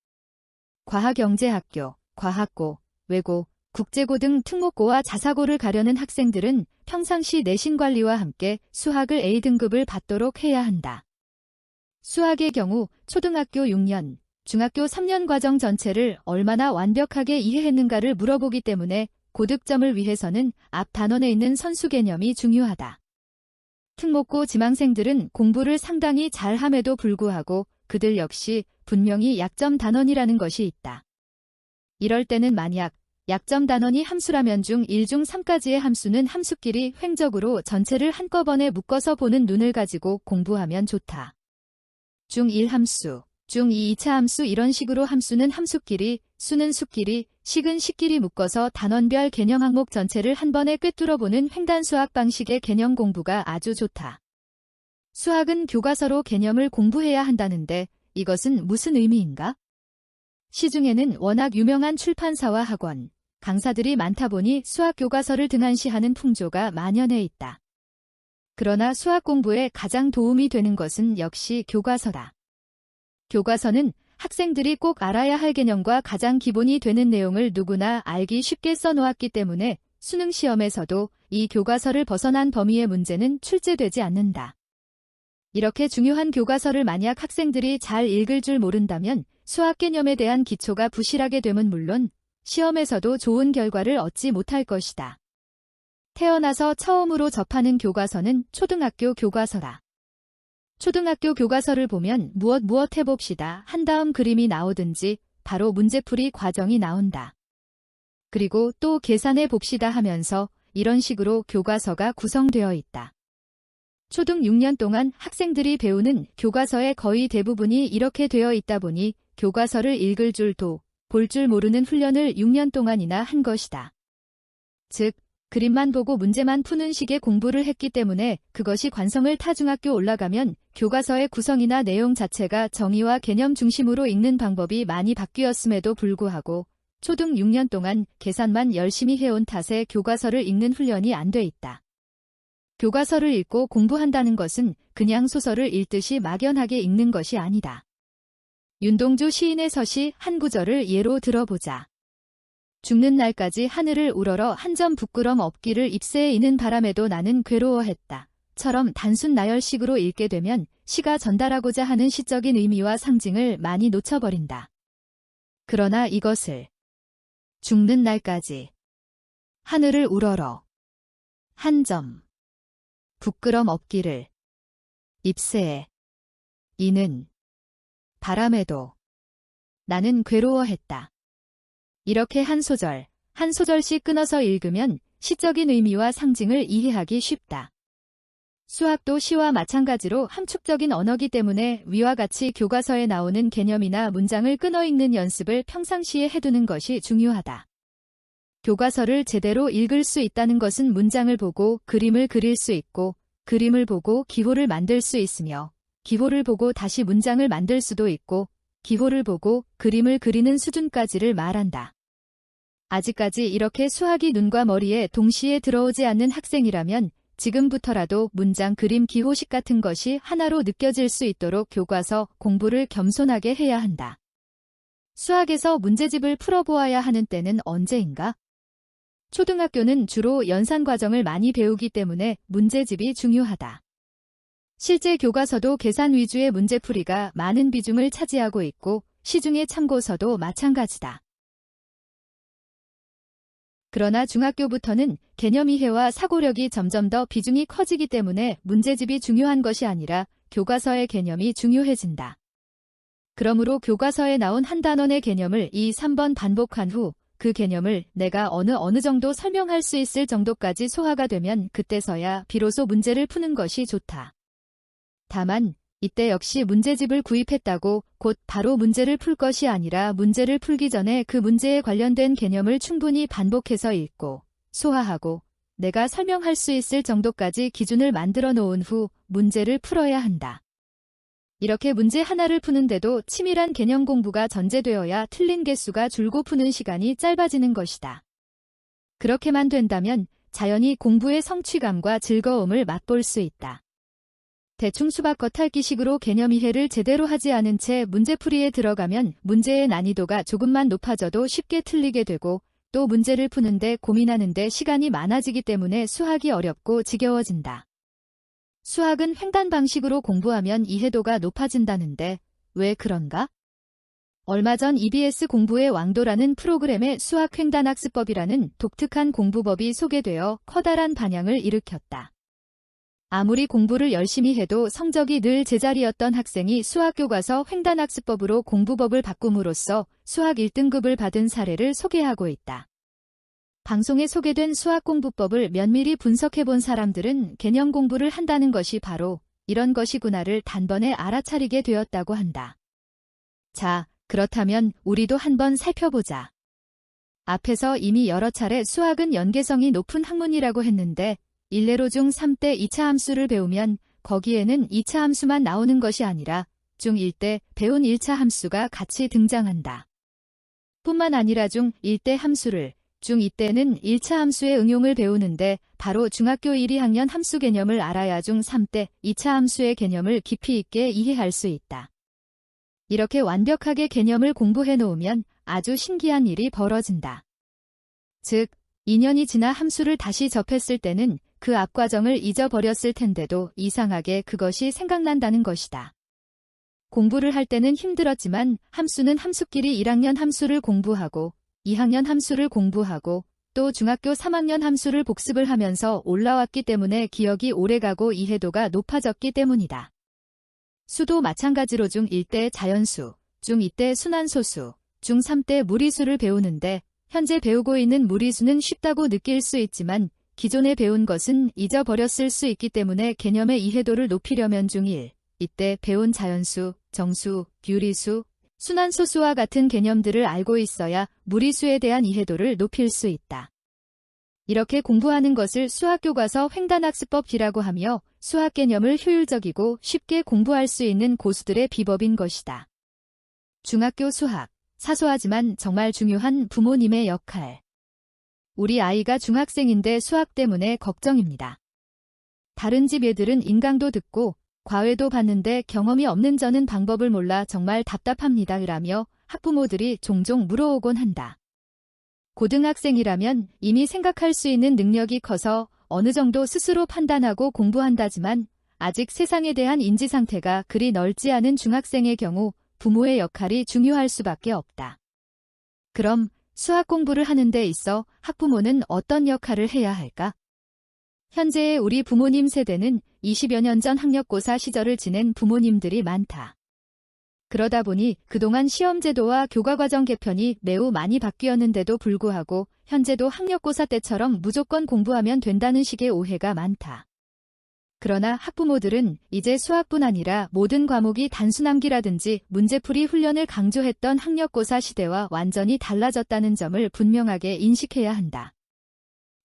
과학영재학교, 과학고, 외고, 국제고 등 특목고와 자사고를 가려는 학생들은 평상시 내신 관리와 함께 수학을 A등급을 받도록 해야 한다. 수학의 경우 초등학교 6년, 중학교 3년 과정 전체를 얼마나 완벽하게 이해했는가를 물어보기 때문에 고득점을 위해서는 앞 단원에 있는 선수 개념이 중요하다. 특목고 지망생들은 공부를 상당히 잘함에도 불구하고 그들 역시 분명히 약점 단원이라는 것이 있다. 이럴 때는 만약 약점 단원이 함수라면 중 1, 중 3까지의 함수는 함수끼리 횡적으로 전체를 한꺼번에 묶어서 보는 눈을 가지고 공부하면 좋다. 중 1 함수, 중 2, 2차 함수 이런 식으로 함수는 함수끼리, 수는 수끼리, 식은 식끼리 묶어서 단원별 개념 항목 전체를 한 번에 꿰뚫어보는 횡단수학 방식의 개념 공부가 아주 좋다. 수학은 교과서로 개념을 공부해야 한다는데 이것은 무슨 의미인가? 시중에는 워낙 유명한 출판사와 학원, 강사들이 많다 보니 수학 교과서를 등한시하는 풍조가 만연해 있다. 그러나 수학 공부에 가장 도움이 되는 것은 역시 교과서다. 교과서는 학생들이 꼭 알아야 할 개념과 가장 기본이 되는 내용을 누구나 알기 쉽게 써놓았기 때문에 수능 시험에서도 이 교과서를 벗어난 범위의 문제는 출제되지 않는다. 이렇게 중요한 교과서를 만약 학생들이 잘 읽을 줄 모른다면 수학 개념에 대한 기초가 부실하게 됨은 물론 시험에서도 좋은 결과를 얻지 못할 것이다. 태어나서 처음으로 접하는 교과서는 초등학교 교과서다. 초등학교 교과서를 보면 무엇 해봅시다 한 다음 그림이 나오든지 바로 문제풀이 과정이 나온다. 그리고 또 계산해 봅시다 하면서 이런 식으로 교과서가 구성되어 있다. 초등 6년 동안 학생들이 배우는 교과서의 거의 대부분이 이렇게 되어 있다 보니 교과서를 읽을 줄도 볼 줄 모르는 훈련을 6년 동안이나 한 것이다. 즉, 그림만 보고 문제만 푸는 식의 공부를 했기 때문에 그것이 관성을 타 중학교 올라가면 교과서의 구성이나 내용 자체가 정의와 개념 중심으로 읽는 방법이 많이 바뀌었음에도 불구하고 초등 6년 동안 계산만 열심히 해온 탓에 교과서를 읽는 훈련이 안 돼 있다. 교과서를 읽고 공부한다는 것은 그냥 소설을 읽듯이 막연하게 읽는 것이 아니다. 윤동주 시인의 서시 한 구절을 예로 들어보자. 죽는 날까지 하늘을 우러러 한 점 부끄럼 없기를 잎새에 이는 바람에도 나는 괴로워했다. 처럼 단순 나열식으로 읽게 되면 시가 전달하고자 하는 시적인 의미와 상징을 많이 놓쳐버린다. 그러나 이것을 죽는 날까지 하늘을 우러러 한 점 부끄럼 없기를 잎새에 이는 바람에도 나는 괴로워했다. 이렇게 한 소절씩 끊어서 읽으면 시적인 의미와 상징을 이해하기 쉽다. 수학도 시와 마찬가지로 함축적인 언어기 때문에 위와 같이 교과서에 나오는 개념이나 문장을 끊어 읽는 연습을 평상시에 해두는 것이 중요하다. 교과서를 제대로 읽을 수 있다는 것은 문장을 보고 그림을 그릴 수 있고, 그림을 보고 기호를 만들 수 있으며, 기호를 보고 다시 문장을 만들 수도 있고, 기호를 보고 그림을 그리는 수준까지를 말한다. 아직까지 이렇게 수학이 눈과 머리에 동시에 들어오지 않는 학생이라면 지금부터라도 문장, 그림, 기호식 같은 것이 하나로 느껴질 수 있도록 교과서 공부를 겸손하게 해야 한다. 수학에서 문제집을 풀어보아야 하는 때는 언제인가? 초등학교는 주로 연산 과정을 많이 배우기 때문에 문제집이 중요하다. 실제 교과서도 계산 위주의 문제풀이가 많은 비중을 차지하고 있고 시중의 참고서도 마찬가지다. 그러나 중학교부터는 개념 이해와 사고력이 점점 더 비중이 커지기 때문에 문제집이 중요한 것이 아니라 교과서의 개념이 중요해진다. 그러므로 교과서에 나온 한 단원의 개념을 2, 3번 반복한 후 그 개념을 내가 어느 정도 설명할 수 있을 정도까지 소화가 되면 그때서야 비로소 문제를 푸는 것이 좋다. 다만 이때 역시 문제집을 구입했다고 곧 바로 문제를 풀 것이 아니라 문제를 풀기 전에 그 문제에 관련된 개념을 충분히 반복해서 읽고 소화하고 내가 설명할 수 있을 정도까지 기준을 만들어 놓은 후 문제를 풀어야 한다. 이렇게 문제 하나를 푸는데도 치밀한 개념 공부가 전제되어야 틀린 개수가 줄고 푸는 시간이 짧아지는 것이다. 그렇게만 된다면 자연히 공부의 성취감과 즐거움을 맛볼 수 있다. 대충 수박 겉핥기식으로 개념 이해를 제대로 하지 않은 채 문제풀이에 들어가면 문제의 난이도가 조금만 높아져도 쉽게 틀리게 되고 또 문제를 푸는데 고민하는데 시간이 많아지기 때문에 수학이 어렵고 지겨워진다. 수학은 횡단 방식으로 공부하면 이해도가 높아진다는데 왜 그런가? 얼마 전 EBS 공부의 왕도라는 프로그램의 수학 횡단 학습법이라는 독특한 공부법이 소개되어 커다란 반향을 일으켰다. 아무리 공부를 열심히 해도 성적이 늘 제자리였던 학생이 수학교과서 횡단학습법으로 공부법을 바꿈으로써 수학 1등급을 받은 사례를 소개하고 있다. 방송에 소개된 수학 공부법을 면밀히 분석해본 사람들은 개념 공부를 한다는 것이 바로 이런 것이구나를 단번에 알아차리게 되었다고 한다. 자, 그렇다면 우리도 한번 살펴보자. 앞에서 이미 여러 차례 수학은 연계성이 높은 학문이라고 했는데 일례로 중3 때 2차 함수를 배우면 거기에는 2차 함수만 나오는 것이 아니라 중1 때 배운 1차 함수가 같이 등장한다. 뿐만 아니라 중1 때 함수를, 중2 때는 1차 함수의 응용을 배우는데 바로 중학교 1, 2학년 함수 개념을 알아야 중3 때 2차 함수의 개념을 깊이 있게 이해할 수 있다. 이렇게 완벽하게 개념을 공부해 놓으면 아주 신기한 일이 벌어진다. 즉, 2년이 지나 함수를 다시 접했을 때는 그 앞 과정을 잊어버렸을 텐데도 이상하게 그것이 생각난다는 것이다. 공부를 할 때는 힘들었지만 함수는 함수끼리 1학년 함수를 공부하고 2학년 함수를 공부하고 또 중학교 3학년 함수를 복습을 하면서 올라왔기 때문에 기억이 오래가고 이해도가 높아졌기 때문이다. 수도 마찬가지로 중1 때 자연수, 중2 때 순환소수, 중3 때 무리수를 배우는데 현재 배우고 있는 무리수는 쉽다고 느낄 수 있지만 기존에 배운 것은 잊어버렸을 수 있기 때문에 개념의 이해도를 높이려면 중1, 이때 배운 자연수, 정수, 유리수, 순환소수와 같은 개념들을 알고 있어야 무리수에 대한 이해도를 높일 수 있다. 이렇게 공부하는 것을 수학교과서 횡단학습법이라고 하며 수학 개념을 효율적이고 쉽게 공부할 수 있는 고수들의 비법인 것이다. 중학교 수학, 사소하지만 정말 중요한 부모님의 역할. 우리 아이가 중학생인데 수학 때문에 걱정입니다. 다른 집 애들은 인강도 듣고 과외도 받는데 경험이 없는 저는 방법을 몰라 정말 답답합니다. 라며 학부모들이 종종 물어오곤 한다. 고등학생이라면 이미 생각할 수 있는 능력이 커서 어느 정도 스스로 판단하고 공부한다지만 아직 세상에 대한 인지 상태가 그리 넓지 않은 중학생의 경우 부모의 역할이 중요할 수밖에 없다. 그럼 수학 공부를 하는 데 있어 학부모는 어떤 역할을 해야 할까? 현재의 우리 부모님 세대는 20여 년 전 학력고사 시절을 지낸 부모님들이 많다. 그러다 보니 그동안 시험제도와 교과과정 개편이 매우 많이 바뀌었는데도 불구하고 현재도 학력고사 때처럼 무조건 공부하면 된다는 식의 오해가 많다. 그러나 학부모들은 이제 수학뿐 아니라 모든 과목이 단순암기라든지 문제풀이 훈련을 강조했던 학력고사 시대와 완전히 달라졌다는 점을 분명하게 인식해야 한다.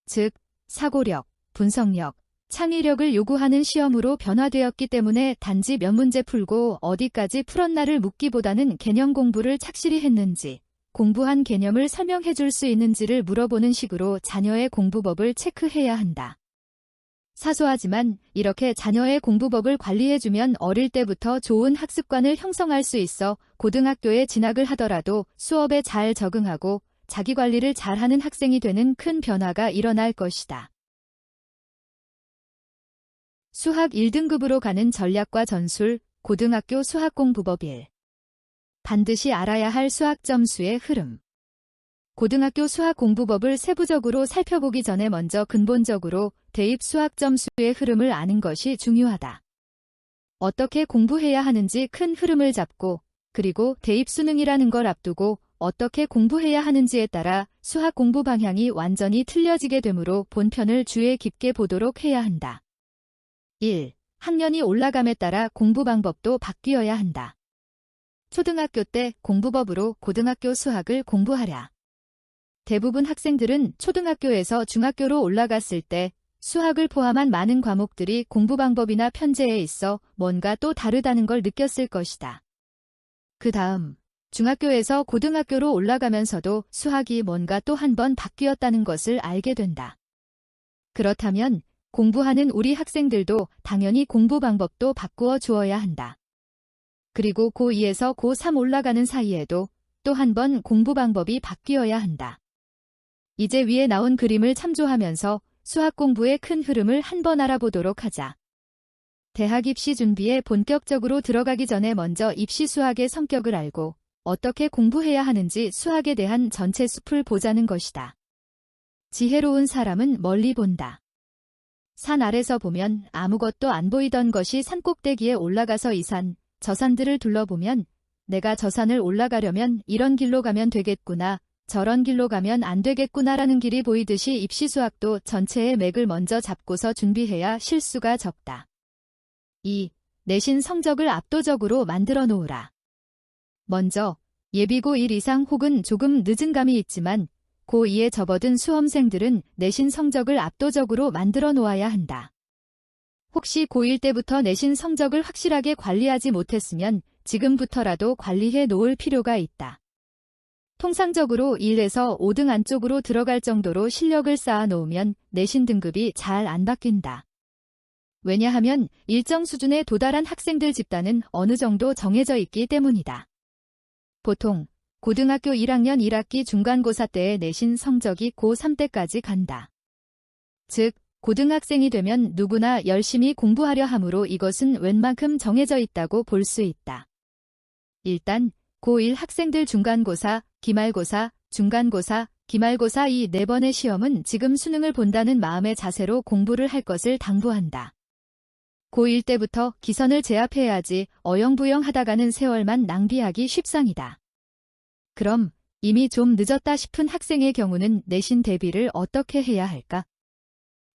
즉, 사고력, 분석력, 창의력을 요구하는 시험으로 변화되었기 때문에 단지 몇 문제 풀고 어디까지 풀었나를 묻기보다는 개념 공부를 착실히 했는지, 공부한 개념을 설명해 줄 수 있는지를 물어보는 식으로 자녀의 공부법을 체크해야 한다. 사소하지만 이렇게 자녀의 공부법을 관리해주면 어릴 때부터 좋은 학습관을 형성할 수 있어 고등학교에 진학을 하더라도 수업에 잘 적응하고 자기관리를 잘하는 학생이 되는 큰 변화가 일어날 것이다. 수학 1등급으로 가는 전략과 전술, 고등학교 수학 공부법 1. 반드시 알아야 할 수학 점수의 흐름. 고등학교 수학 공부법을 세부적으로 살펴보기 전에 먼저 근본적으로 대입 수학 점수의 흐름을 아는 것이 중요하다. 어떻게 공부해야 하는지 큰 흐름을 잡고, 그리고 대입 수능이라는 걸 앞두고 어떻게 공부해야 하는지에 따라 수학 공부 방향이 완전히 틀려지게 되므로 본편을 주의 깊게 보도록 해야 한다. 1. 학년이 올라감에 따라 공부 방법도 바뀌어야 한다. 초등학교 때 공부법으로 고등학교 수학을 공부하랴. 대부분 학생들은 초등학교에서 중학교로 올라갔을 때 수학을 포함한 많은 과목들이 공부 방법이나 편제에 있어 뭔가 또 다르다는 걸 느꼈을 것이다. 그 다음, 중학교에서 고등학교로 올라가면서도 수학이 뭔가 또 한 번 바뀌었다는 것을 알게 된다. 그렇다면 공부하는 우리 학생들도 당연히 공부 방법도 바꾸어 주어야 한다. 그리고 고2에서 고3 올라가는 사이에도 또 한 번 공부 방법이 바뀌어야 한다. 이제 위에 나온 그림을 참조하면서 수학 공부의 큰 흐름을 한번 알아보도록 하자. 대학 입시 준비에 본격적으로 들어가기 전에 먼저 입시 수학의 성격을 알고 어떻게 공부해야 하는지 수학에 대한 전체 숲을 보자는 것이다. 지혜로운 사람은 멀리 본다. 산 아래서 보면 아무것도 안 보이던 것이 산 꼭대기에 올라가서 이 산, 저 산들을 둘러보면 내가 저 산을 올라가려면 이런 길로 가면 되겠구나, 저런 길로 가면 안 되겠구나라는 길이 보이듯이 입시 수학도 전체의 맥을 먼저 잡고서 준비해야 실수가 적다. 2. 내신 성적을 압도적으로 만들어 놓으라. 먼저 예비 고1 이상 혹은 조금 늦은 감이 있지만 고2에 접어든 수험생들은 내신 성적을 압도적으로 만들어 놓아야 한다. 혹시 고1 때부터 내신 성적을 확실하게 관리하지 못했으면 지금부터라도 관리해 놓을 필요가 있다. 통상적으로 1에서 5등 안쪽으로 들어갈 정도로 실력을 쌓아 놓으면 내신 등급이 잘 안 바뀐다. 왜냐하면 일정 수준에 도달한 학생들 집단은 어느 정도 정해져 있기 때문이다. 보통 고등학교 1학년 1학기 중간고사 때의 내신 성적이 고3 때까지 간다. 즉, 고등학생이 되면 누구나 열심히 공부하려 하므로 이것은 웬만큼 정해져 있다고 볼 수 있다. 일단 고1 학생들 중간고사, 기말고사, 중간고사, 기말고사 이 4번의 시험은 지금 수능을 본다는 마음의 자세로 공부를 할 것을 당부한다. 고1 때부터 기선을 제압해야지 어영부영 하다가는 세월만 낭비하기 쉽상이다. 그럼 이미 좀 늦었다 싶은 학생의 경우는 내신 대비를 어떻게 해야 할까?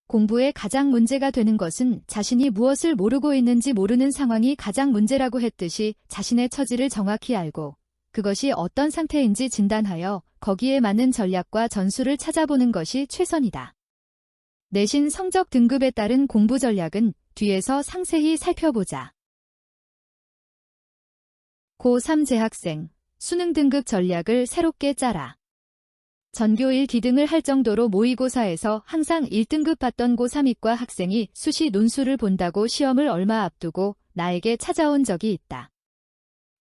공부에 가장 문제가 되는 것은 자신이 무엇을 모르고 있는지 모르는 상황이 가장 문제라고 했듯이 자신의 처지를 정확히 알고 그것이 어떤 상태인지 진단하여 거기에 맞는 전략과 전술을 찾아보는 것이 최선이다. 내신 성적 등급에 따른 공부 전략은 뒤에서 상세히 살펴보자. 고3 재학생, 수능 등급 전략을 새롭게 짜라. 전교 1기등을 할 정도로 모의고사에서 항상 1등급 받던 고3 이과 학생이 수시 논술을 본다고 시험을 얼마 앞두고 나에게 찾아온 적이 있다.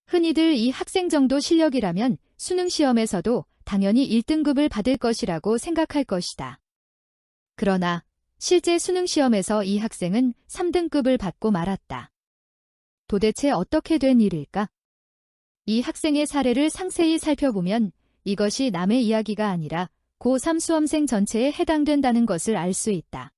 흔히들 이 학생 정도 실력이라면 수능 시험에서도 당연히 1등급을 받을 것이라고 생각할 것이다. 그러나 실제 수능 시험에서 이 학생은 3등급을 받고 말았다. 도대체 어떻게 된 일일까? 이 학생의 사례를 상세히 살펴보면 이것이 남의 이야기가 아니라 고3 수험생 전체에 해당된다는 것을 알 수 있다.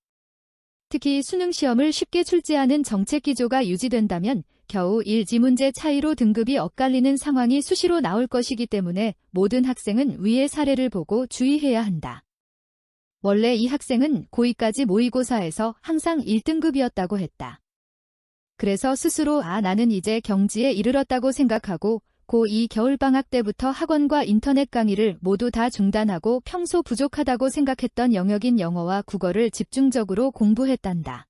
특히 수능 시험을 쉽게 출제하는 정책 기조가 유지된다면 겨우 1지문제 차이로 등급이 엇갈리는 상황이 수시로 나올 것이기 때문에 모든 학생은 위의 사례를 보고 주의해야 한다. 원래 이 학생은 고2까지 모의고사에서 항상 1등급이었다고 했다. 그래서 스스로 나는 이제 경지에 이르렀다고 생각하고 고2 겨울방학 때부터 학원과 인터넷 강의를 모두 다 중단하고 평소 부족하다고 생각했던 영역인 영어와 국어를 집중적으로 공부했단다.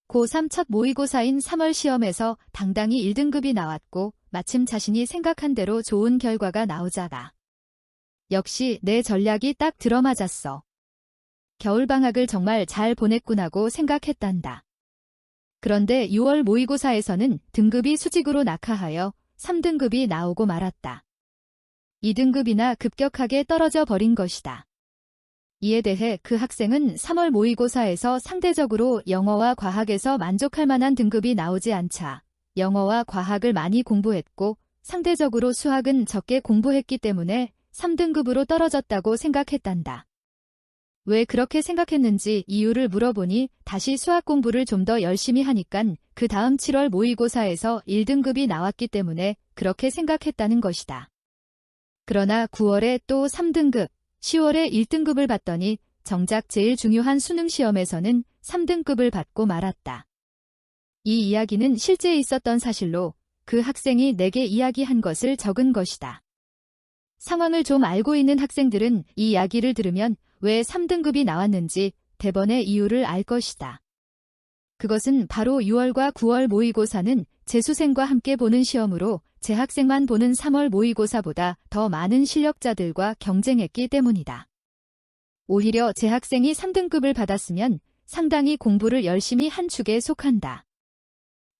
고3 첫 모의고사인 3월 시험에서 당당히 1등급이 나왔고 마침 자신이 생각한 대로 좋은 결과가 나오자가 역시 내 전략이 딱 들어맞았어. 겨울방학을 정말 잘 보냈구나고 생각했단다. 그런데 6월 모의고사에서는 등급이 수직으로 낙하하여 3등급이 나오고 말았다. 2등급이나 급격하게 떨어져 버린 것이다. 이에 대해 그 학생은 3월 모의고사에서 상대적으로 영어와 과학에서 만족할 만한 등급이 나오지 않자 영어와 과학을 많이 공부했고 상대적으로 수학은 적게 공부했기 때문에 3등급으로 떨어졌다고 생각했단다. 왜 그렇게 생각했는지 이유를 물어보니 다시 수학 공부를 좀 더 열심히 하니깐 그 다음 7월 모의고사에서 1등급이 나왔기 때문에 그렇게 생각했다는 것이다. 그러나 9월에 또 3등급, 10월에 1등급을 받더니 정작 제일 중요한 수능 시험에서는 3등급을 받고 말았다. 이 이야기는 실제 있었던 사실로 그 학생이 내게 이야기한 것을 적은 것이다. 상황을 좀 알고 있는 학생들은 이 이야기를 들으면 왜 3등급이 나왔는지 대번의 이유를 알 것이다. 그것은 바로 6월과 9월 모의고사는 재수생과 함께 보는 시험으로 재학생만 보는 3월 모의고사보다 더 많은 실력자들과 경쟁했기 때문이다. 오히려 재학생이 3등급을 받았으면 상당히 공부를 열심히 한 축에 속한다.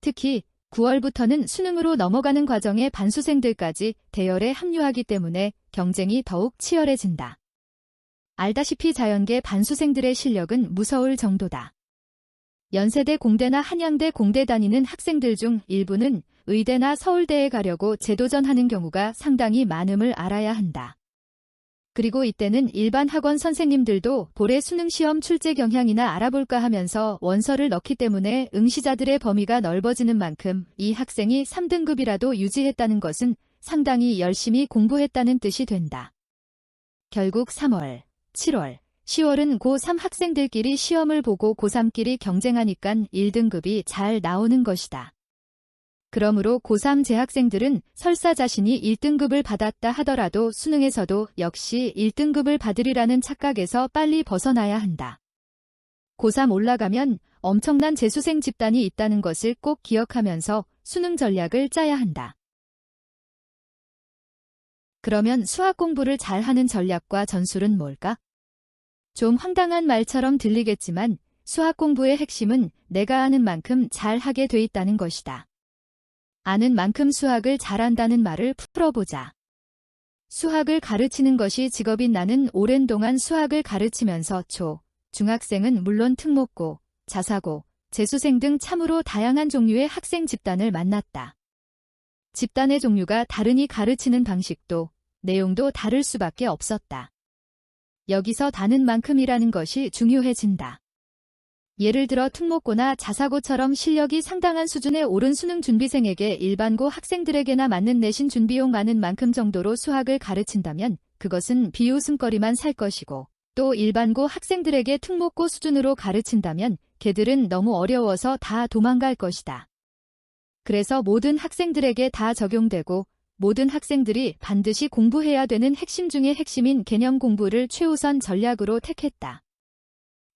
특히 9월부터는 수능으로 넘어가는 과정에 반수생들까지 대열에 합류하기 때문에 경쟁이 더욱 치열해진다. 알다시피 자연계 반수생들의 실력은 무서울 정도다. 연세대 공대나 한양대 공대 다니는 학생들 중 일부는 의대나 서울대에 가려고 재도전하는 경우가 상당히 많음을 알아야 한다. 그리고 이때는 일반 학원 선생님들도 볼의 수능 시험 출제 경향이나 알아볼까 하면서 원서를 넣기 때문에 응시자들의 범위가 넓어지는 만큼 이 학생이 3등급이라도 유지했다는 것은 상당히 열심히 공부했다는 뜻이 된다. 결국 3월, 7월, 10월은 고3 학생들끼리 시험을 보고 고3끼리 경쟁하니깐 1등급이 잘 나오는 것이다. 그러므로 고3 재학생들은 설사 자신이 1등급을 받았다 하더라도 수능에서도 역시 1등급을 받으리라는 착각에서 빨리 벗어나야 한다. 고3 올라가면 엄청난 재수생 집단이 있다는 것을 꼭 기억하면서 수능 전략을 짜야 한다. 그러면 수학 공부를 잘하는 전략과 전술은 뭘까? 좀 황당한 말처럼 들리겠지만 수학 공부의 핵심은 내가 아는 만큼 잘하게 돼 있다는 것이다. 아는 만큼 수학을 잘한다는 말을 풀어보자. 수학을 가르치는 것이 직업인 나는 오랜 동안 수학을 가르치면서 중학생은 물론 특목고, 자사고, 재수생 등 참으로 다양한 종류의 학생 집단을 만났다. 집단의 종류가 다르니 가르치는 방식도, 내용도 다를 수밖에 없었다. 여기서 다는 만큼이라는 것이 중요해진다. 예를 들어 특목고나 자사고처럼 실력이 상당한 수준에 오른 수능 준비생에게 일반고 학생들에게나 맞는 내신 준비용 아는 만큼 정도로 수학을 가르친다면 그것은 비웃음거리만 살 것이고, 또 일반고 학생들에게 특목고 수준으로 가르친다면 걔들은 너무 어려워서 다 도망갈 것이다. 그래서 모든 학생들에게 다 적용되고 모든 학생들이 반드시 공부해야 되는 핵심 중의 핵심인 개념 공부를 최우선 전략으로 택했다.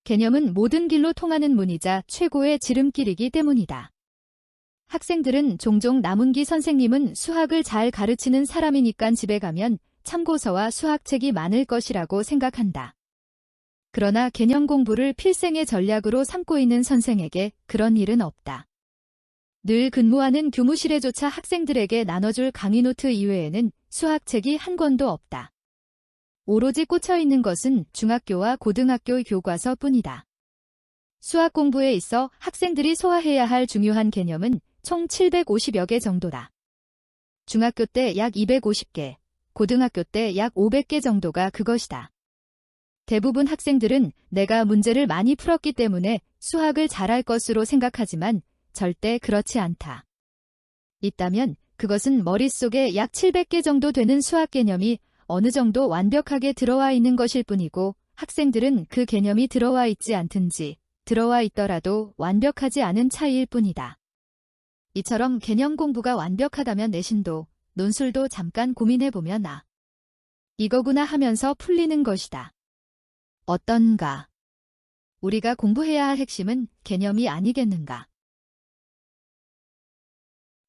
개념은 모든 길로 통하는 문이자 최고의 지름길이기 때문이다. 학생들은 종종 남은기 선생님은 수학을 잘 가르치는 사람이니까 집에 가면 참고서와 수학책이 많을 것이라고 생각한다. 그러나 개념 공부를 필생의 전략으로 삼고 있는 선생에게 그런 일은 없다. 늘 근무하는 교무실에조차 학생들에게 나눠줄 강의 노트 이외에는 수학책이 한 권도 없다. 오로지 꽂혀 있는 것은 중학교와 고등학교 교과서뿐이다. 수학 공부에 있어 학생들이 소화해야 할 중요한 개념은 총 750여 개 정도다. 중학교 때 약 250개, 고등학교 때 약 500개 정도가 그것이다. 대부분 학생들은 내가 문제를 많이 풀었기 때문에 수학을 잘할 것으로 생각하지만 절대 그렇지 않다. 있다면 그것은 머릿속에 약 700개 정도 되는 수학 개념이 어느 정도 완벽하게 들어와 있는 것일 뿐이고 학생들은 그 개념이 들어와 있지 않든지 들어와 있더라도 완벽하지 않은 차이일 뿐이다. 이처럼 개념 공부가 완벽하다면 내신도 논술도 잠깐 고민해보면 이거구나 하면서 풀리는 것이다. 어떤가? 우리가 공부해야 할 핵심은 개념이 아니겠는가?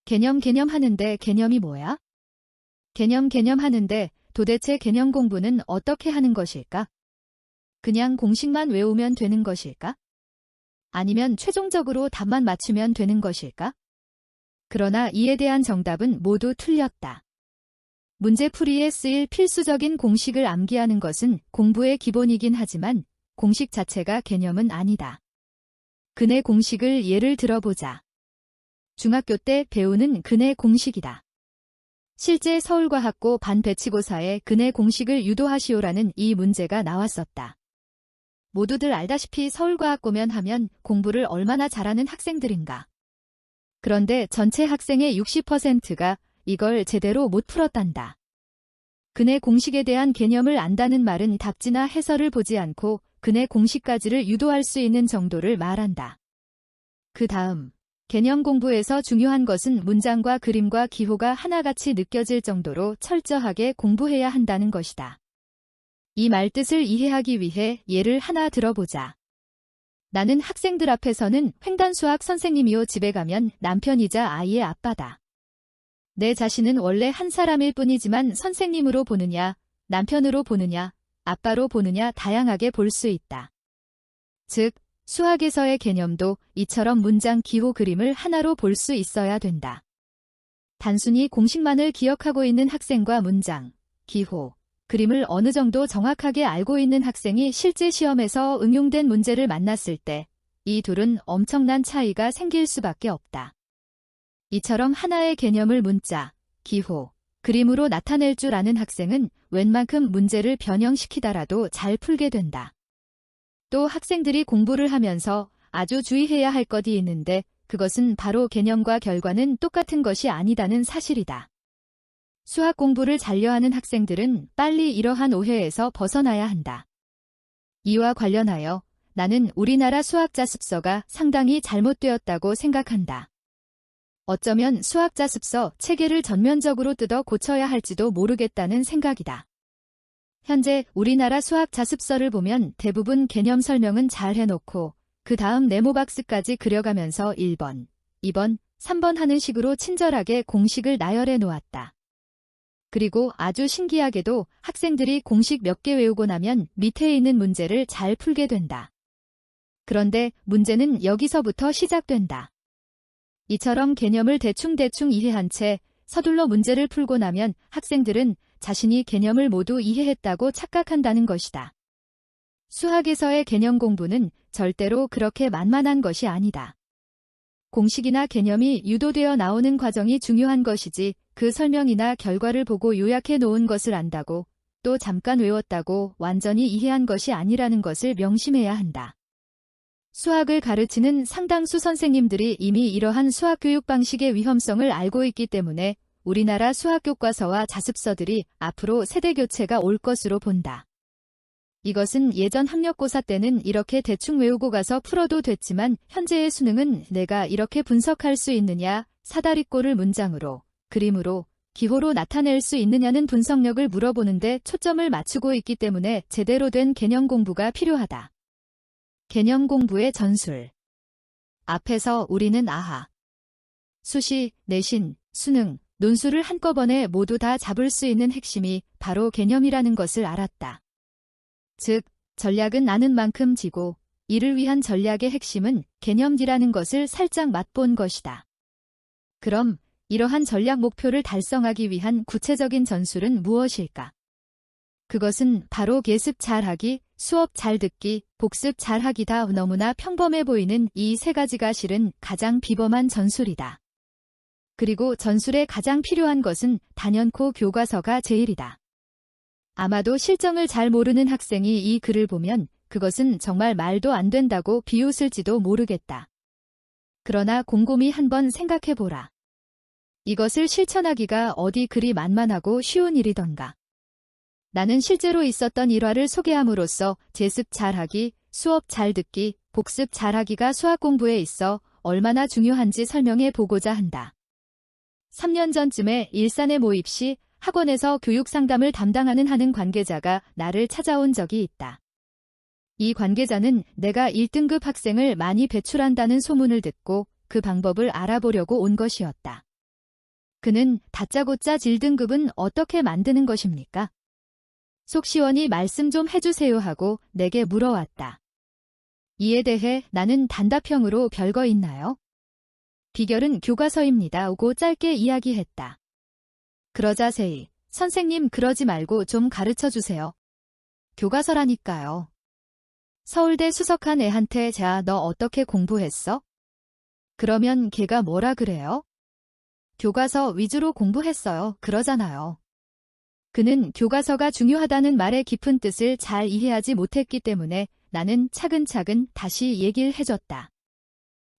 개념 하는데 개념이 뭐야? 개념 하는데 도대체 개념 공부는 어떻게 하는 것일까? 그냥 공식만 외우면 되는 것일까? 아니면 최종적으로 답만 맞추면 되는 것일까? 그러나 이에 대한 정답은 모두 틀렸다. 문제풀이에 쓰일 필수적인 공식을 암기하는 것은 공부의 기본이긴 하지만 공식 자체가 개념은 아니다. 근해 공식을 예를 들어보자. 중학교 때 배우는 근해 공식이다. 실제 서울과학고 반배치고사에 근해 공식을 유도하시오라는 이 문제가 나왔었다. 모두들 알다시피 서울과학고면 하면 공부를 얼마나 잘하는 학생들인가. 그런데 전체 학생의 60%가 이걸 제대로 못 풀었단다. 근해 공식에 대한 개념을 안다는 말은 답지나 해설을 보지 않고 근해 공식까지를 유도할 수 있는 정도를 말한다. 그 다음, 개념 공부에서 중요한 것은 문장과 그림과 기호가 하나같이 느껴질 정도로 철저하게 공부해야 한다는 것이다. 이 말뜻을 이해하기 위해 예를 하나 들어보자. 나는 학생들 앞에서는 횡단수학 선생님이요 집에 가면 남편이자 아이의 아빠다. 내 자신은 원래 한 사람일 뿐이지만 선생님으로 보느냐, 남편으로 보느냐, 아빠로 보느냐 다양하게 볼 수 있다. 즉, 수학에서의 개념도 이처럼 문장, 기호, 그림을 하나로 볼 수 있어야 된다. 단순히 공식만을 기억하고 있는 학생과 문장, 기호, 그림을 어느 정도 정확하게 알고 있는 학생이 실제 시험에서 응용된 문제를 만났을 때 이 둘은 엄청난 차이가 생길 수밖에 없다. 이처럼 하나의 개념을 문자, 기호, 그림으로 나타낼 줄 아는 학생은 웬만큼 문제를 변형시키더라도 잘 풀게 된다. 또 학생들이 공부를 하면서 아주 주의해야 할 것이 있는데 그것은 바로 개념과 결과는 똑같은 것이 아니다는 사실이다. 수학 공부를 잘려하는 학생들은 빨리 이러한 오해에서 벗어나야 한다. 이와 관련하여 나는 우리나라 수학자 습서가 상당히 잘못되었다고 생각한다. 어쩌면 수학 자습서 체계를 전면적으로 뜯어 고쳐야 할지도 모르겠다는 생각이다. 현재 우리나라 수학 자습서를 보면 대부분 개념 설명은 잘 해놓고 그 다음 네모박스까지 그려가면서 1번, 2번, 3번 하는 식으로 친절하게 공식을 나열해 놓았다. 그리고 아주 신기하게도 학생들이 공식 몇 개 외우고 나면 밑에 있는 문제를 잘 풀게 된다. 그런데 문제는 여기서부터 시작된다. 이처럼 개념을 대충대충 이해한 채 서둘러 문제를 풀고 나면 학생들은 자신이 개념을 모두 이해했다고 착각한다는 것이다. 수학에서의 개념 공부는 절대로 그렇게 만만한 것이 아니다. 공식이나 개념이 유도되어 나오는 과정이 중요한 것이지 그 설명이나 결과를 보고 요약해 놓은 것을 안다고 또 잠깐 외웠다고 완전히 이해한 것이 아니라는 것을 명심해야 한다. 수학을 가르치는 상당수 선생님들이 이미 이러한 수학 교육 방식의 위험성을 알고 있기 때문에 우리나라 수학 교과서와 자습서들이 앞으로 세대 교체가 올 것으로 본다. 이것은 예전 학력고사 때는 이렇게 대충 외우고 가서 풀어도 됐지만 현재의 수능은 내가 이렇게 분석할 수 있느냐, 사다리꼴을 문장으로, 그림으로, 기호로 나타낼 수 있느냐는 분석력을 물어보는데 초점을 맞추고 있기 때문에 제대로 된 개념 공부가 필요하다. 개념 공부의 전술. 앞에서 우리는 아하, 수시, 내신, 수능, 논술을 한꺼번에 모두 다 잡을 수 있는 핵심이 바로 개념이라는 것을 알았다. 즉, 전략은 아는 만큼 지고 이를 위한 전략의 핵심은 개념이라는 것을 살짝 맛본 것이다. 그럼 이러한 전략 목표를 달성하기 위한 구체적인 전술은 무엇일까? 그것은 바로 예습 잘하기, 수업 잘 듣기, 복습 잘하기다. 너무나 평범해 보이는 이 세 가지가 실은 가장 비범한 전술이다. 그리고 전술에 가장 필요한 것은 단연코 교과서가 제일이다. 아마도 실정을 잘 모르는 학생이 이 글을 보면 그것은 정말 말도 안 된다고 비웃을지도 모르겠다. 그러나 곰곰이 한번 생각해보라. 이것을 실천하기가 어디 그리 만만하고 쉬운 일이던가. 나는 실제로 있었던 일화를 소개함으로써 제습 잘하기, 수업 잘 듣기, 복습 잘하기가 수학 공부에 있어 얼마나 중요한지 설명해 보고자 한다. 3년 전쯤에 일산에 모입 시 학원에서 교육 상담을 담당하는 하는 관계자가 나를 찾아온 적이 있다. 이 관계자는 내가 1등급 학생을 많이 배출한다는 소문을 듣고 그 방법을 알아보려고 온 것이었다. 그는 다짜고짜 1등급은 어떻게 만드는 것입니까? 속 시원히 말씀 좀 해주세요 하고 내게 물어왔다. 이에 대해 나는 단답형으로 별거 있나요? 비결은 교과서입니다. 고 짧게 이야기했다. 그러자 세이, 선생님 그러지 말고 좀 가르쳐주세요. 교과서라니까요. 서울대 수석한 애한테 자, 너 어떻게 공부했어? 그러면 걔가 뭐라 그래요? 교과서 위주로 공부했어요. 그러잖아요. 그는 교과서가 중요하다는 말의 깊은 뜻을 잘 이해하지 못했기 때문에 나는 차근차근 다시 얘기를 해줬다.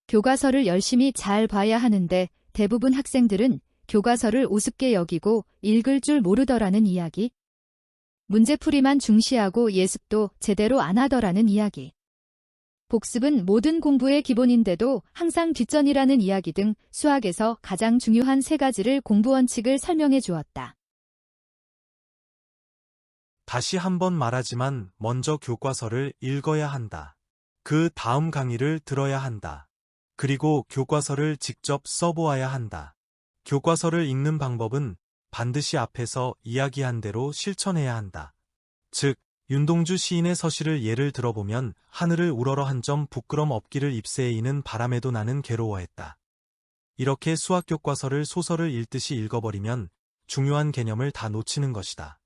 교과서를 열심히 잘 봐야 하는데 대부분 학생들은 교과서를 우습게 여기고 읽을 줄 모르더라는 이야기. 문제풀이만 중시하고 예습도 제대로 안 하더라는 이야기. 복습은 모든 공부의 기본인데도 항상 뒷전이라는 이야기 등 수학에서 가장 중요한 세 가지를 공부 원칙을 설명해 주었다. 다시 한번 말하지만 먼저 교과서를 읽어야 한다. 그 다음 강의를 들어야 한다. 그리고 교과서를 직접 써보아야 한다. 교과서를 읽는 방법은 반드시 앞에서 이야기한 대로 실천해야 한다. 즉, 윤동주 시인의 서시를 예를 들어보면 하늘을 우러러 한 점 부끄럼 없기를 잎새에 이는 바람에도 나는 괴로워했다. 이렇게 수학 교과서를 소설을 읽듯이 읽어버리면 중요한 개념을 다 놓치는 것이다.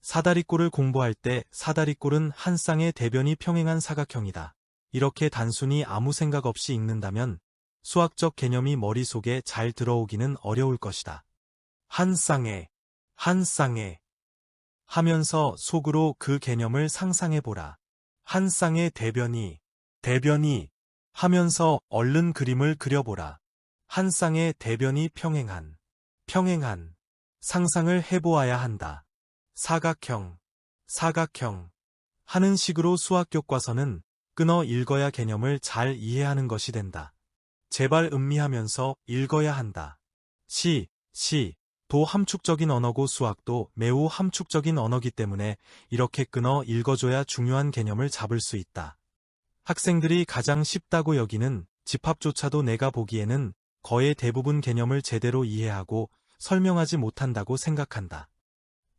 사다리꼴을 공부할 때 사다리꼴은 한 쌍의 대변이 평행한 사각형이다. 이렇게 단순히 아무 생각 없이 읽는다면 수학적 개념이 머릿속에 잘 들어오기는 어려울 것이다. 한 쌍의 하면서 속으로 그 개념을 상상해보라. 한 쌍의 대변이 하면서 얼른 그림을 그려보라. 한 쌍의 대변이 평행한 상상을 해보아야 한다. 사각형 하는 식으로 수학 교과서는 끊어 읽어야 개념을 잘 이해하는 것이 된다. 제발 음미하면서 읽어야 한다. 도 함축적인 언어고 수학도 매우 함축적인 언어기 때문에 이렇게 끊어 읽어줘야 중요한 개념을 잡을 수 있다. 학생들이 가장 쉽다고 여기는 집합조차도 내가 보기에는 거의 대부분 개념을 제대로 이해하고 설명하지 못한다고 생각한다.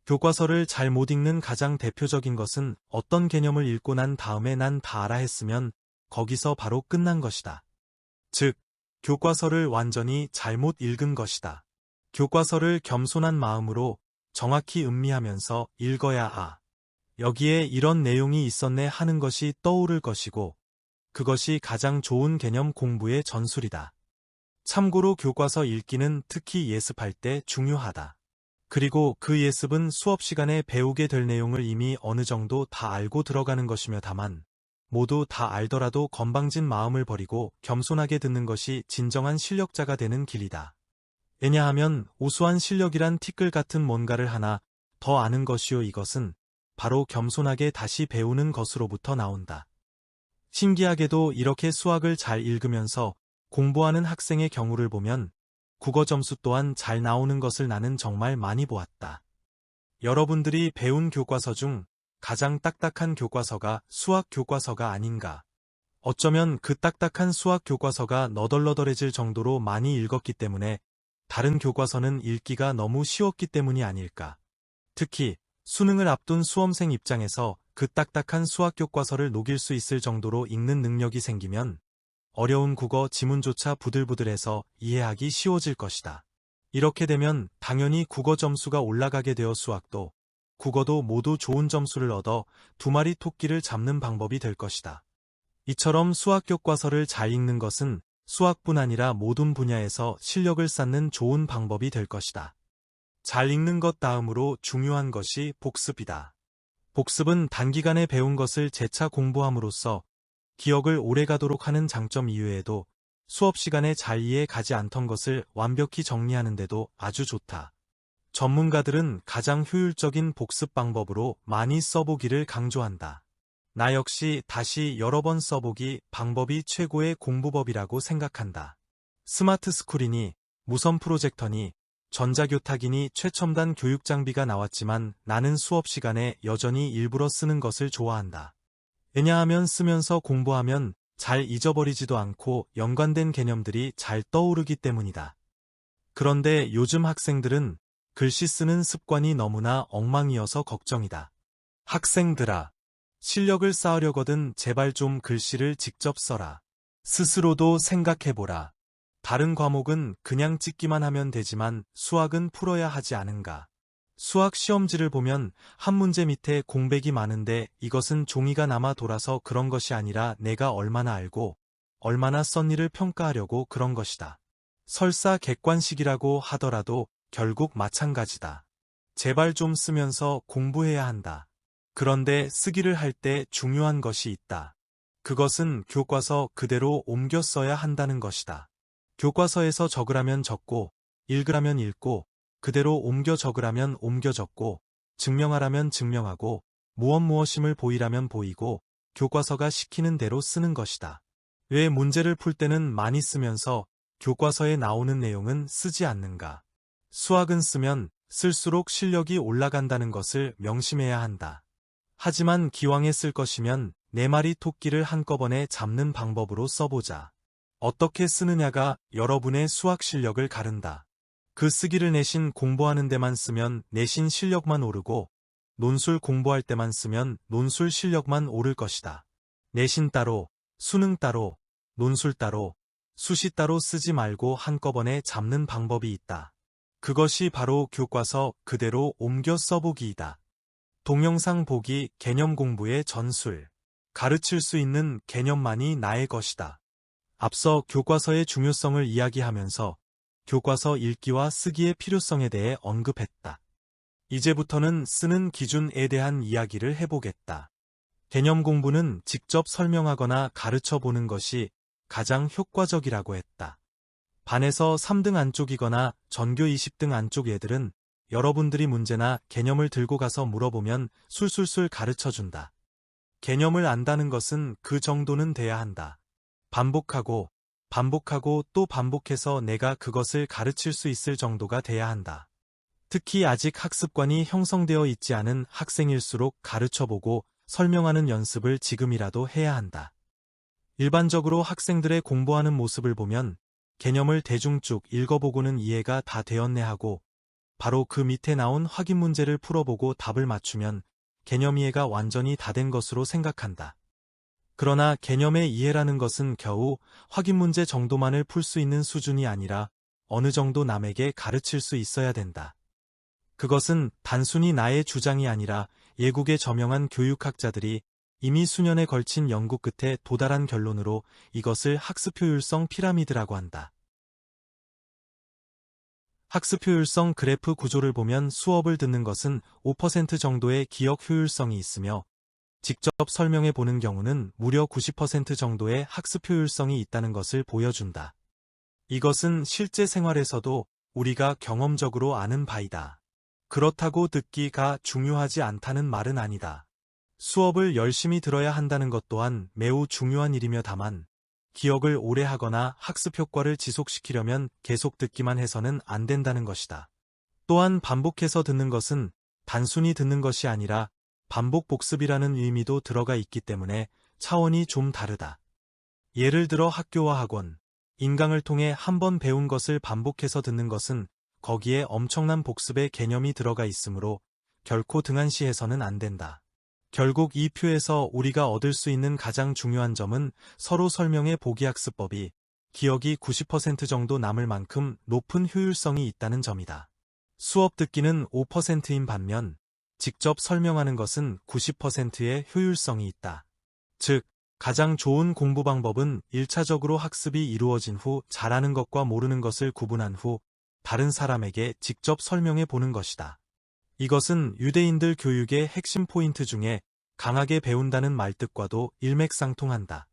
교과서를 잘 못 읽는 가장 대표적인 것은 어떤 개념을 읽고 난 다음에 난 다 알아 했으면 거기서 바로 끝난 것이다. 즉, 교과서를 완전히 잘못 읽은 것이다. 교과서를 겸손한 마음으로 정확히 음미하면서 읽어야 여기에 이런 내용이 있었네 하는 것이 떠오를 것이고 그것이 가장 좋은 개념 공부의 전술이다. 참고로 교과서 읽기는 특히 예습할 때 중요하다. 그리고 그 예습은 수업 시간에 배우게 될 내용을 이미 어느 정도 다 알고 들어가는 것이며 다만 모두 다 알더라도 건방진 마음을 버리고 겸손하게 듣는 것이 진정한 실력자가 되는 길이다. 왜냐하면 우수한 실력이란 티끌 같은 뭔가를 하나 더 아는 것이요 이것은 바로 겸손하게 다시 배우는 것으로부터 나온다. 신기하게도 이렇게 수학을 잘 읽으면서 공부하는 학생의 경우를 보면 국어 점수 또한 잘 나오는 것을 나는 정말 많이 보았다. 여러분들이 배운 교과서 중 가장 딱딱한 교과서가 수학 교과서가 아닌가. 어쩌면 그 딱딱한 수학 교과서가 너덜너덜해질 정도로 많이 읽었기 때문에 다른 교과서는 읽기가 너무 쉬웠기 때문이 아닐까. 특히 수능을 앞둔 수험생 입장에서 그 딱딱한 수학 교과서를 녹일 수 있을 정도로 읽는 능력이 생기면 어려운 국어 지문조차 부들부들해서 이해하기 쉬워질 것이다. 이렇게 되면 당연히 국어 점수가 올라가게 되어 수학도, 국어도 모두 좋은 점수를 얻어 두 마리 토끼를 잡는 방법이 될 것이다. 이처럼 수학 교과서를 잘 읽는 것은 수학뿐 아니라 모든 분야에서 실력을 쌓는 좋은 방법이 될 것이다. 잘 읽는 것 다음으로 중요한 것이 복습이다. 복습은 단기간에 배운 것을 재차 공부함으로써 기억을 오래가도록 하는 장점 이외에도 수업 시간에 잘 이해 가지 않던 것을 완벽히 정리하는 데도 아주 좋다. 전문가들은 가장 효율적인 복습 방법으로 많이 써보기를 강조한다. 나 역시 다시 여러 번 써보기 방법이 최고의 공부법이라고 생각한다. 스마트 스쿨이니 무선 프로젝터니 전자교탁이니 최첨단 교육 장비가 나왔지만 나는 수업 시간에 여전히 일부러 쓰는 것을 좋아한다. 왜냐하면 쓰면서 공부하면 잘 잊어버리지도 않고 연관된 개념들이 잘 떠오르기 때문이다. 그런데 요즘 학생들은 글씨 쓰는 습관이 너무나 엉망이어서 걱정이다. 학생들아, 실력을 쌓으려거든 제발 좀 글씨를 직접 써라. 스스로도 생각해보라. 다른 과목은 그냥 찍기만 하면 되지만 수학은 풀어야 하지 않은가. 수학 시험지를 보면 한 문제 밑에 공백이 많은데 이것은 종이가 남아 돌아서 그런 것이 아니라 내가 얼마나 알고 얼마나 썼니를 평가하려고 그런 것이다. 설사 객관식이라고 하더라도 결국 마찬가지다. 제발 좀 쓰면서 공부해야 한다. 그런데 쓰기를 할 때 중요한 것이 있다. 그것은 교과서 그대로 옮겨 써야 한다는 것이다. 교과서에서 적으라면 적고 읽으라면 읽고 그대로 옮겨 적으라면 옮겨 적고 증명하라면 증명하고 무엇임을 보이라면 보이고 교과서가 시키는 대로 쓰는 것이다. 왜 문제를 풀 때는 많이 쓰면서 교과서에 나오는 내용은 쓰지 않는가? 수학은 쓰면 쓸수록 실력이 올라간다는 것을 명심해야 한다. 하지만 기왕에 쓸 것이면 네 마리 토끼를 한꺼번에 잡는 방법으로 써보자. 어떻게 쓰느냐가 여러분의 수학 실력을 가른다. 그 쓰기를 내신 공부하는 데만 쓰면 내신 실력만 오르고 논술 공부할 때만 쓰면 논술 실력만 오를 것이다. 내신 따로, 수능 따로, 논술 따로, 수시 따로 쓰지 말고 한꺼번에 잡는 방법이 있다. 그것이 바로 교과서 그대로 옮겨 써보기이다. 동영상 보기 개념 공부의 전술. 가르칠 수 있는 개념만이 나의 것이다. 앞서 교과서의 중요성을 이야기하면서 교과서 읽기와 쓰기의 필요성에 대해 언급했다. 이제부터는 쓰는 기준에 대한 이야기를 해보겠다. 개념 공부는 직접 설명하거나 가르쳐 보는 것이 가장 효과적이라고 했다. 반에서 3등 안쪽이거나 전교 20등 안쪽 애들은 여러분들이 문제나 개념을 들고 가서 물어보면 술술술 가르쳐준다. 개념을 안다는 것은 그 정도는 돼야 한다. 반복하고 반복하고 또 반복해서 내가 그것을 가르칠 수 있을 정도가 돼야 한다. 특히 아직 학습관이 형성되어 있지 않은 학생일수록 가르쳐보고 설명하는 연습을 지금이라도 해야 한다. 일반적으로 학생들의 공부하는 모습을 보면 개념을 대충 쭉 읽어보고는 이해가 다 되었네 하고 바로 그 밑에 나온 확인 문제를 풀어보고 답을 맞추면 개념 이해가 완전히 다 된 것으로 생각한다. 그러나 개념의 이해라는 것은 겨우 확인 문제 정도만을 풀 수 있는 수준이 아니라 어느 정도 남에게 가르칠 수 있어야 된다. 그것은 단순히 나의 주장이 아니라 예국의 저명한 교육학자들이 이미 수년에 걸친 연구 끝에 도달한 결론으로 이것을 학습 효율성 피라미드라고 한다. 학습 효율성 그래프 구조를 보면 수업을 듣는 것은 5% 정도의 기억 효율성이 있으며 직접 설명해 보는 경우는 무려 90% 정도의 학습 효율성이 있다는 것을 보여준다. 이것은 실제 생활에서도 우리가 경험적으로 아는 바이다. 그렇다고 듣기가 중요하지 않다는 말은 아니다. 수업을 열심히 들어야 한다는 것 또한 매우 중요한 일이며 다만 기억을 오래 하거나 학습 효과를 지속시키려면 계속 듣기만 해서는 안 된다는 것이다. 또한 반복해서 듣는 것은 단순히 듣는 것이 아니라 반복 복습이라는 의미도 들어가 있기 때문에 차원이 좀 다르다. 예를 들어 학교와 학원, 인강을 통해 한 번 배운 것을 반복해서 듣는 것은 거기에 엄청난 복습의 개념이 들어가 있으므로 결코 등한시해서는 안 된다. 결국 이 표에서 우리가 얻을 수 있는 가장 중요한 점은 서로 설명의 보기학습법이 기억이 90% 정도 남을 만큼 높은 효율성이 있다는 점이다. 수업 듣기는 5%인 반면 직접 설명하는 것은 90%의 효율성이 있다. 즉, 가장 좋은 공부 방법은 1차적으로 학습이 이루어진 후 잘하는 것과 모르는 것을 구분한 후 다른 사람에게 직접 설명해 보는 것이다. 이것은 유대인들 교육의 핵심 포인트 중에 강하게 배운다는 말뜻과도 일맥상통한다.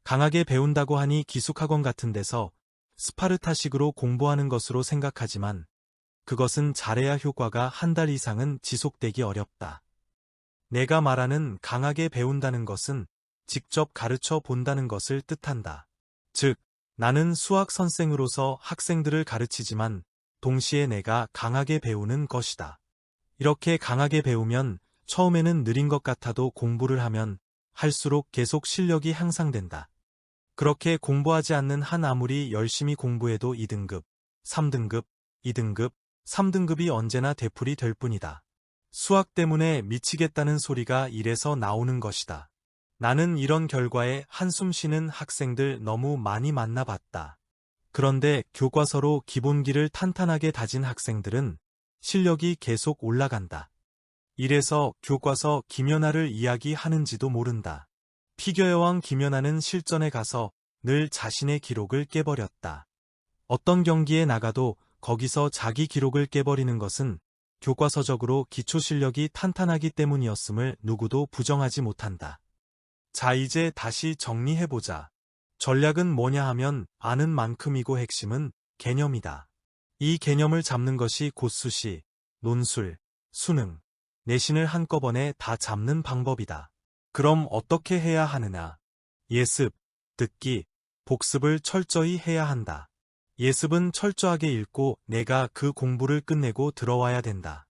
강하게 배운다고 하니 기숙학원 같은 데서 스파르타식으로 공부하는 것으로 생각하지만 그것은 잘해야 효과가 한 달 이상은 지속되기 어렵다. 내가 말하는 강하게 배운다는 것은 직접 가르쳐 본다는 것을 뜻한다. 즉, 나는 수학 선생으로서 학생들을 가르치지만 동시에 내가 강하게 배우는 것이다. 이렇게 강하게 배우면 처음에는 느린 것 같아도 공부를 하면 할수록 계속 실력이 향상된다. 그렇게 공부하지 않는 한 아무리 열심히 공부해도 2등급, 3등급, 2등급, 3등급이 언제나 되풀이 될 뿐이다. 수학 때문에 미치겠다는 소리가 이래서 나오는 것이다. 나는 이런 결과에 한숨 쉬는 학생들 너무 많이 만나봤다. 그런데 교과서로 기본기를 탄탄하게 다진 학생들은 실력이 계속 올라간다. 이래서 교과서 김연아를 이야기하는지도 모른다. 피겨 여왕 김연아는 실전에 가서 늘 자신의 기록을 깨버렸다. 어떤 경기에 나가도 거기서 자기 기록을 깨버리는 것은 교과서적으로 기초 실력이 탄탄하기 때문이었음을 누구도 부정하지 못한다. 자, 이제 다시 정리해보자. 전략은 뭐냐 하면 아는 만큼이고 핵심은 개념이다. 이 개념을 잡는 것이 곧 수시, 논술, 수능, 내신을 한꺼번에 다 잡는 방법이다. 그럼 어떻게 해야 하느냐? 예습, 듣기, 복습을 철저히 해야 한다. 예습은 철저하게 읽고 내가 그 공부를 끝내고 들어와야 된다.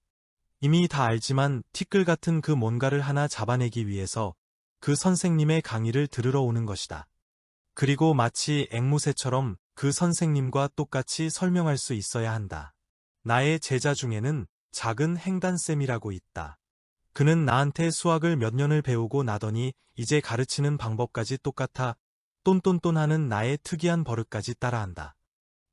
이미 다 알지만 티끌 같은 그 뭔가를 하나 잡아내기 위해서 그 선생님의 강의를 들으러 오는 것이다. 그리고 마치 앵무새처럼 그 선생님과 똑같이 설명할 수 있어야 한다. 나의 제자 중에는 작은 행단쌤이라고 있다. 그는 나한테 수학을 몇 년을 배우고 나더니 이제 가르치는 방법까지 똑같아 똔똔똔하는 나의 특이한 버릇까지 따라한다.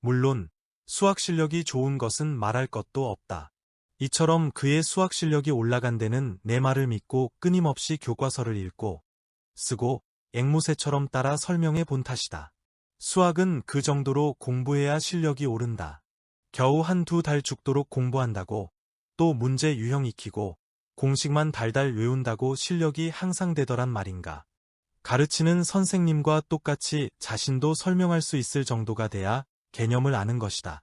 물론 수학 실력이 좋은 것은 말할 것도 없다. 이처럼 그의 수학 실력이 올라간 데는 내 말을 믿고 끊임없이 교과서를 읽고 쓰고 앵무새처럼 따라 설명해 본 탓이다. 수학은 그 정도로 공부해야 실력이 오른다. 겨우 한두 달 죽도록 공부한다고 또 문제 유형 익히고 공식만 달달 외운다고 실력이 향상되더란 말인가. 가르치는 선생님과 똑같이 자신도 설명할 수 있을 정도가 돼야 개념을 아는 것이다.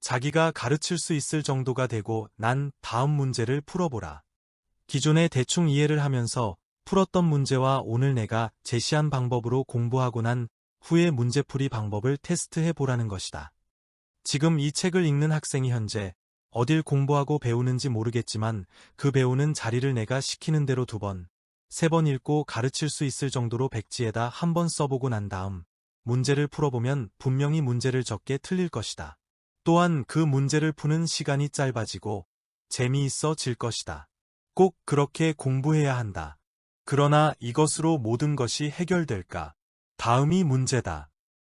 자기가 가르칠 수 있을 정도가 되고 난 다음 문제를 풀어보라. 기존에 대충 이해를 하면서 풀었던 문제와 오늘 내가 제시한 방법으로 공부하고 난 후에 문제풀이 방법을 테스트해 보라는 것이다. 지금 이 책을 읽는 학생이 현재 어딜 공부하고 배우는지 모르겠지만 그 배우는 자리를 내가 시키는 대로 2번, 3번 읽고 가르칠 수 있을 정도로 백지에다 한번 써보고 난 다음 문제를 풀어보면 분명히 문제를 적게 틀릴 것이다. 또한 그 문제를 푸는 시간이 짧아지고 재미있어질 것이다. 꼭 그렇게 공부해야 한다. 그러나 이것으로 모든 것이 해결될까? 다음이 문제다.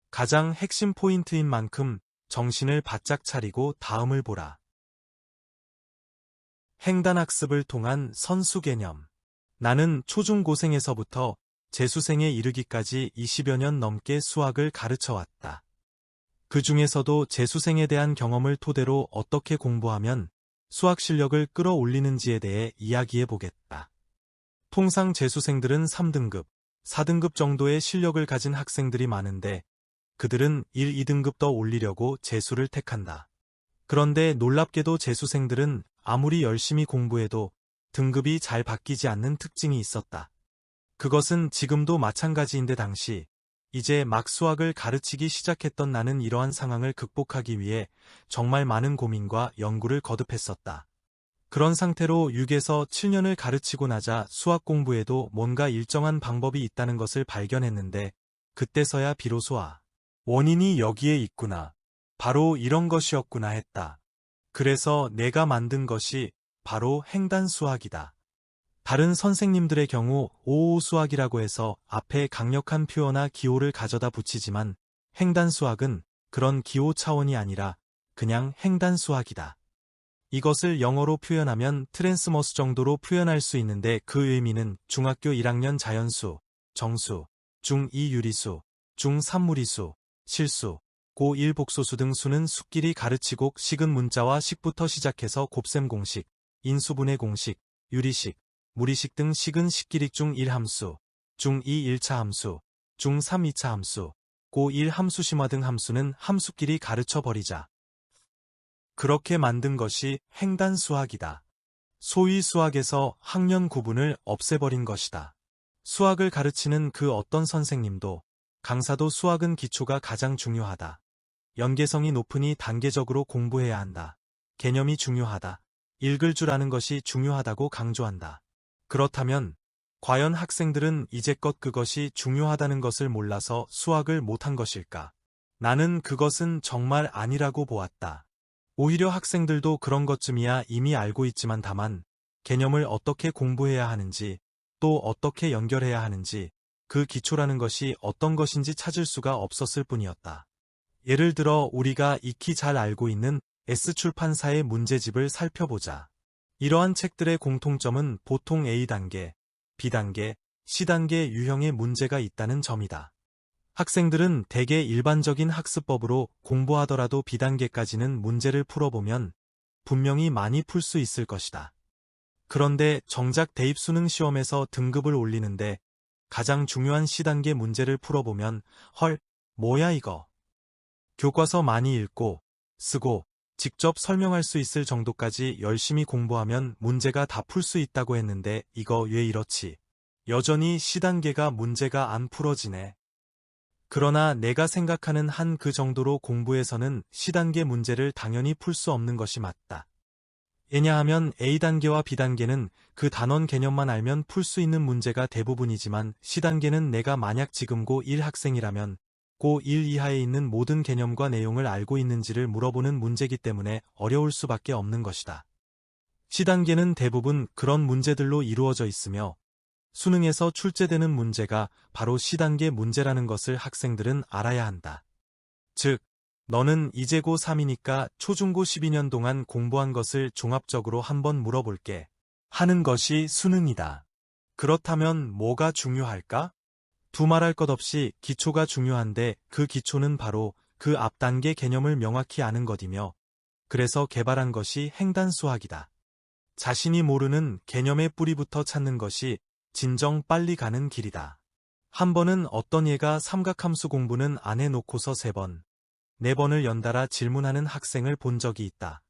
가장 핵심 포인트인 만큼 정신을 바짝 차리고 다음을 보라. 행단학습을 통한 선수 개념. 나는 초중고생에서부터 재수생에 이르기까지 20여 년 넘게 수학을 가르쳐왔다. 그 중에서도 재수생에 대한 경험을 토대로 어떻게 공부하면 수학 실력을 끌어올리는지에 대해 이야기해 보겠다. 통상 재수생들은 3등급, 4등급 정도의 실력을 가진 학생들이 많은데 그들은 1, 2등급 더 올리려고 재수를 택한다. 그런데 놀랍게도 재수생들은 아무리 열심히 공부해도 등급이 잘 바뀌지 않는 특징이 있었다. 그것은 지금도 마찬가지인데 당시 이제 막 수학을 가르치기 시작했던 나는 이러한 상황을 극복하기 위해 정말 많은 고민과 연구를 거듭했었다. 그런 상태로 6에서 7년을 가르치고 나자 수학 공부에도 뭔가 일정한 방법이 있다는 것을 발견했는데 그때서야 비로소 원인이 여기에 있구나. 바로 이런 것이었구나 했다. 그래서 내가 만든 것이 바로 행단 수학이다. 다른 선생님들의 경우 5 수학이라고 해서 앞에 강력한 표어나 기호를 가져다 붙이지만 행단 수학은 그런 기호 차원이 아니라 그냥 행단 수학이다. 이것을 영어로 표현하면 트랜스머스 정도로 표현할 수 있는데 그 의미는 중학교 1학년 자연수, 정수, 중2 유리수, 중3 무리수, 실수, 고1 복소수 등 수는 수끼리 가르치고 식은 문자와 식부터 시작해서 곱셈 공식, 인수분해 공식, 유리식, 무리식 등 식은 식기릭 중1 함수, 중2 1차 함수, 중3 2차 함수, 고1 함수심화 등 함수는 함수끼리 가르쳐 버리자. 그렇게 만든 것이 행단 수학이다. 소위 수학에서 학년 구분을 없애버린 것이다. 수학을 가르치는 그 어떤 선생님도 강사도 수학은 기초가 가장 중요하다. 연계성이 높으니 단계적으로 공부해야 한다. 개념이 중요하다. 읽을 줄 아는 것이 중요하다고 강조한다. 그렇다면 과연 학생들은 이제껏 그것이 중요하다는 것을 몰라서 수학을 못한 것일까? 나는 그것은 정말 아니라고 보았다. 오히려 학생들도 그런 것쯤이야 이미 알고 있지만 다만 개념을 어떻게 공부해야 하는지 또 어떻게 연결해야 하는지 그 기초라는 것이 어떤 것인지 찾을 수가 없었을 뿐이었다. 예를 들어 우리가 익히 잘 알고 있는 S출판사의 문제집을 살펴보자. 이러한 책들의 공통점은 보통 A단계, B단계, C단계 유형의 문제가 있다는 점이다. 학생들은 대개 일반적인 학습법으로 공부하더라도 B단계까지는 문제를 풀어보면 분명히 많이 풀 수 있을 것이다. 그런데 정작 대입수능 시험에서 등급을 올리는데 가장 중요한 C단계 문제를 풀어보면 헐, 뭐야 이거. 교과서 많이 읽고, 쓰고, 직접 설명할 수 있을 정도까지 열심히 공부하면 문제가 다 풀 수 있다고 했는데 이거 왜 이렇지? 여전히 C단계가 문제가 안 풀어지네. 그러나 내가 생각하는 한 그 정도로 공부해서는 C단계 문제를 당연히 풀 수 없는 것이 맞다. 왜냐하면 A단계와 B단계는 그 단원 개념만 알면 풀 수 있는 문제가 대부분이지만 C단계는 내가 만약 지금 고1 학생이라면 고1 이하에 있는 모든 개념과 내용을 알고 있는지를 물어보는 문제이기 때문에 어려울 수밖에 없는 것이다. C단계는 대부분 그런 문제들로 이루어져 있으며 수능에서 출제되는 문제가 바로 C단계 문제라는 것을 학생들은 알아야 한다. 즉, 너는 이제 고3이니까 초중고 12년 동안 공부한 것을 종합적으로 한번 물어볼게. 하는 것이 수능이다. 그렇다면 뭐가 중요할까? 두말할 것 없이 기초가 중요한데 그 기초는 바로 그 앞단계 개념을 명확히 아는 것이며 그래서 개발한 것이 행단수학이다. 자신이 모르는 개념의 뿌리부터 찾는 것이 진정 빨리 가는 길이다. 한 번은 어떤 얘가 삼각함수 공부는 안 해놓고서 3번, 4번을 연달아 질문하는 학생을 본 적이 있다.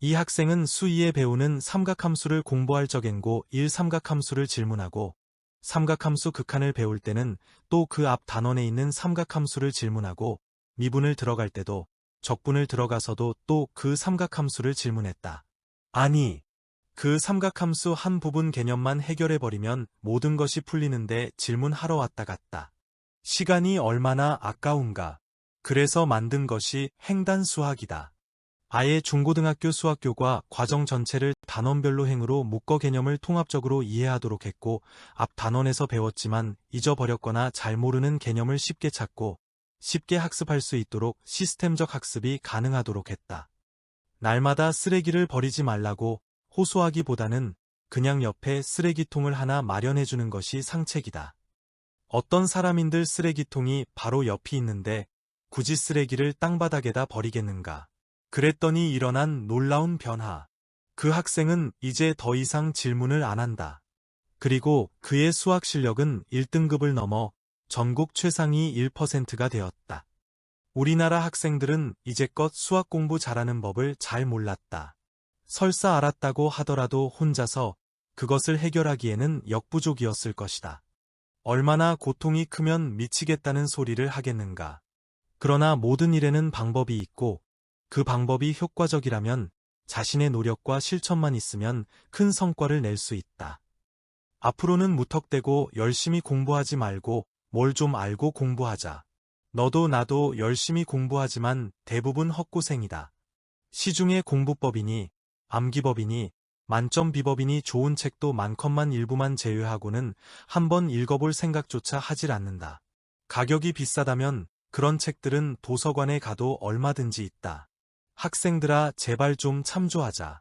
이 학생은 수2에 배우는 삼각함수를 공부할 적엔 고1 삼각함수를 질문하고 삼각함수 극한을 배울 때는 또 그 앞 단원에 있는 삼각함수를 질문하고 미분을 들어갈 때도 적분을 들어가서도 또 그 삼각함수를 질문했다. 아니, 그 삼각함수 한 부분 개념만 해결해버리면 모든 것이 풀리는데 질문하러 왔다 갔다. 시간이 얼마나 아까운가. 그래서 만든 것이 횡단수학이다. 아예 중고등학교 수학교과 과정 전체를 단원별로 행으로 묶어 개념을 통합적으로 이해하도록 했고, 앞 단원에서 배웠지만 잊어버렸거나 잘 모르는 개념을 쉽게 찾고 쉽게 학습할 수 있도록 시스템적 학습이 가능하도록 했다. 날마다 쓰레기를 버리지 말라고 호소하기보다는 그냥 옆에 쓰레기통을 하나 마련해주는 것이 상책이다. 어떤 사람인들 쓰레기통이 바로 옆이 있는데 굳이 쓰레기를 땅바닥에다 버리겠는가. 그랬더니 일어난 놀라운 변화. 그 학생은 이제 더 이상 질문을 안 한다. 그리고 그의 수학 실력은 1등급을 넘어 전국 최상위 1%가 되었다. 우리나라 학생들은 이제껏 수학 공부 잘하는 법을 잘 몰랐다. 설사 알았다고 하더라도 혼자서 그것을 해결하기에는 역부족이었을 것이다. 얼마나 고통이 크면 미치겠다는 소리를 하겠는가. 그러나 모든 일에는 방법이 있고 그 방법이 효과적이라면 자신의 노력과 실천만 있으면 큰 성과를 낼 수 있다. 앞으로는 무턱대고 열심히 공부하지 말고 뭘 좀 알고 공부하자. 너도 나도 열심히 공부하지만 대부분 헛고생이다. 시중에 공부법이니 암기법이니 만점 비법이니 좋은 책도 많건만 일부만 제외하고는 한번 읽어볼 생각조차 하질 않는다. 가격이 비싸다면 그런 책들은 도서관에 가도 얼마든지 있다. 학생들아, 제발 좀 참조하자.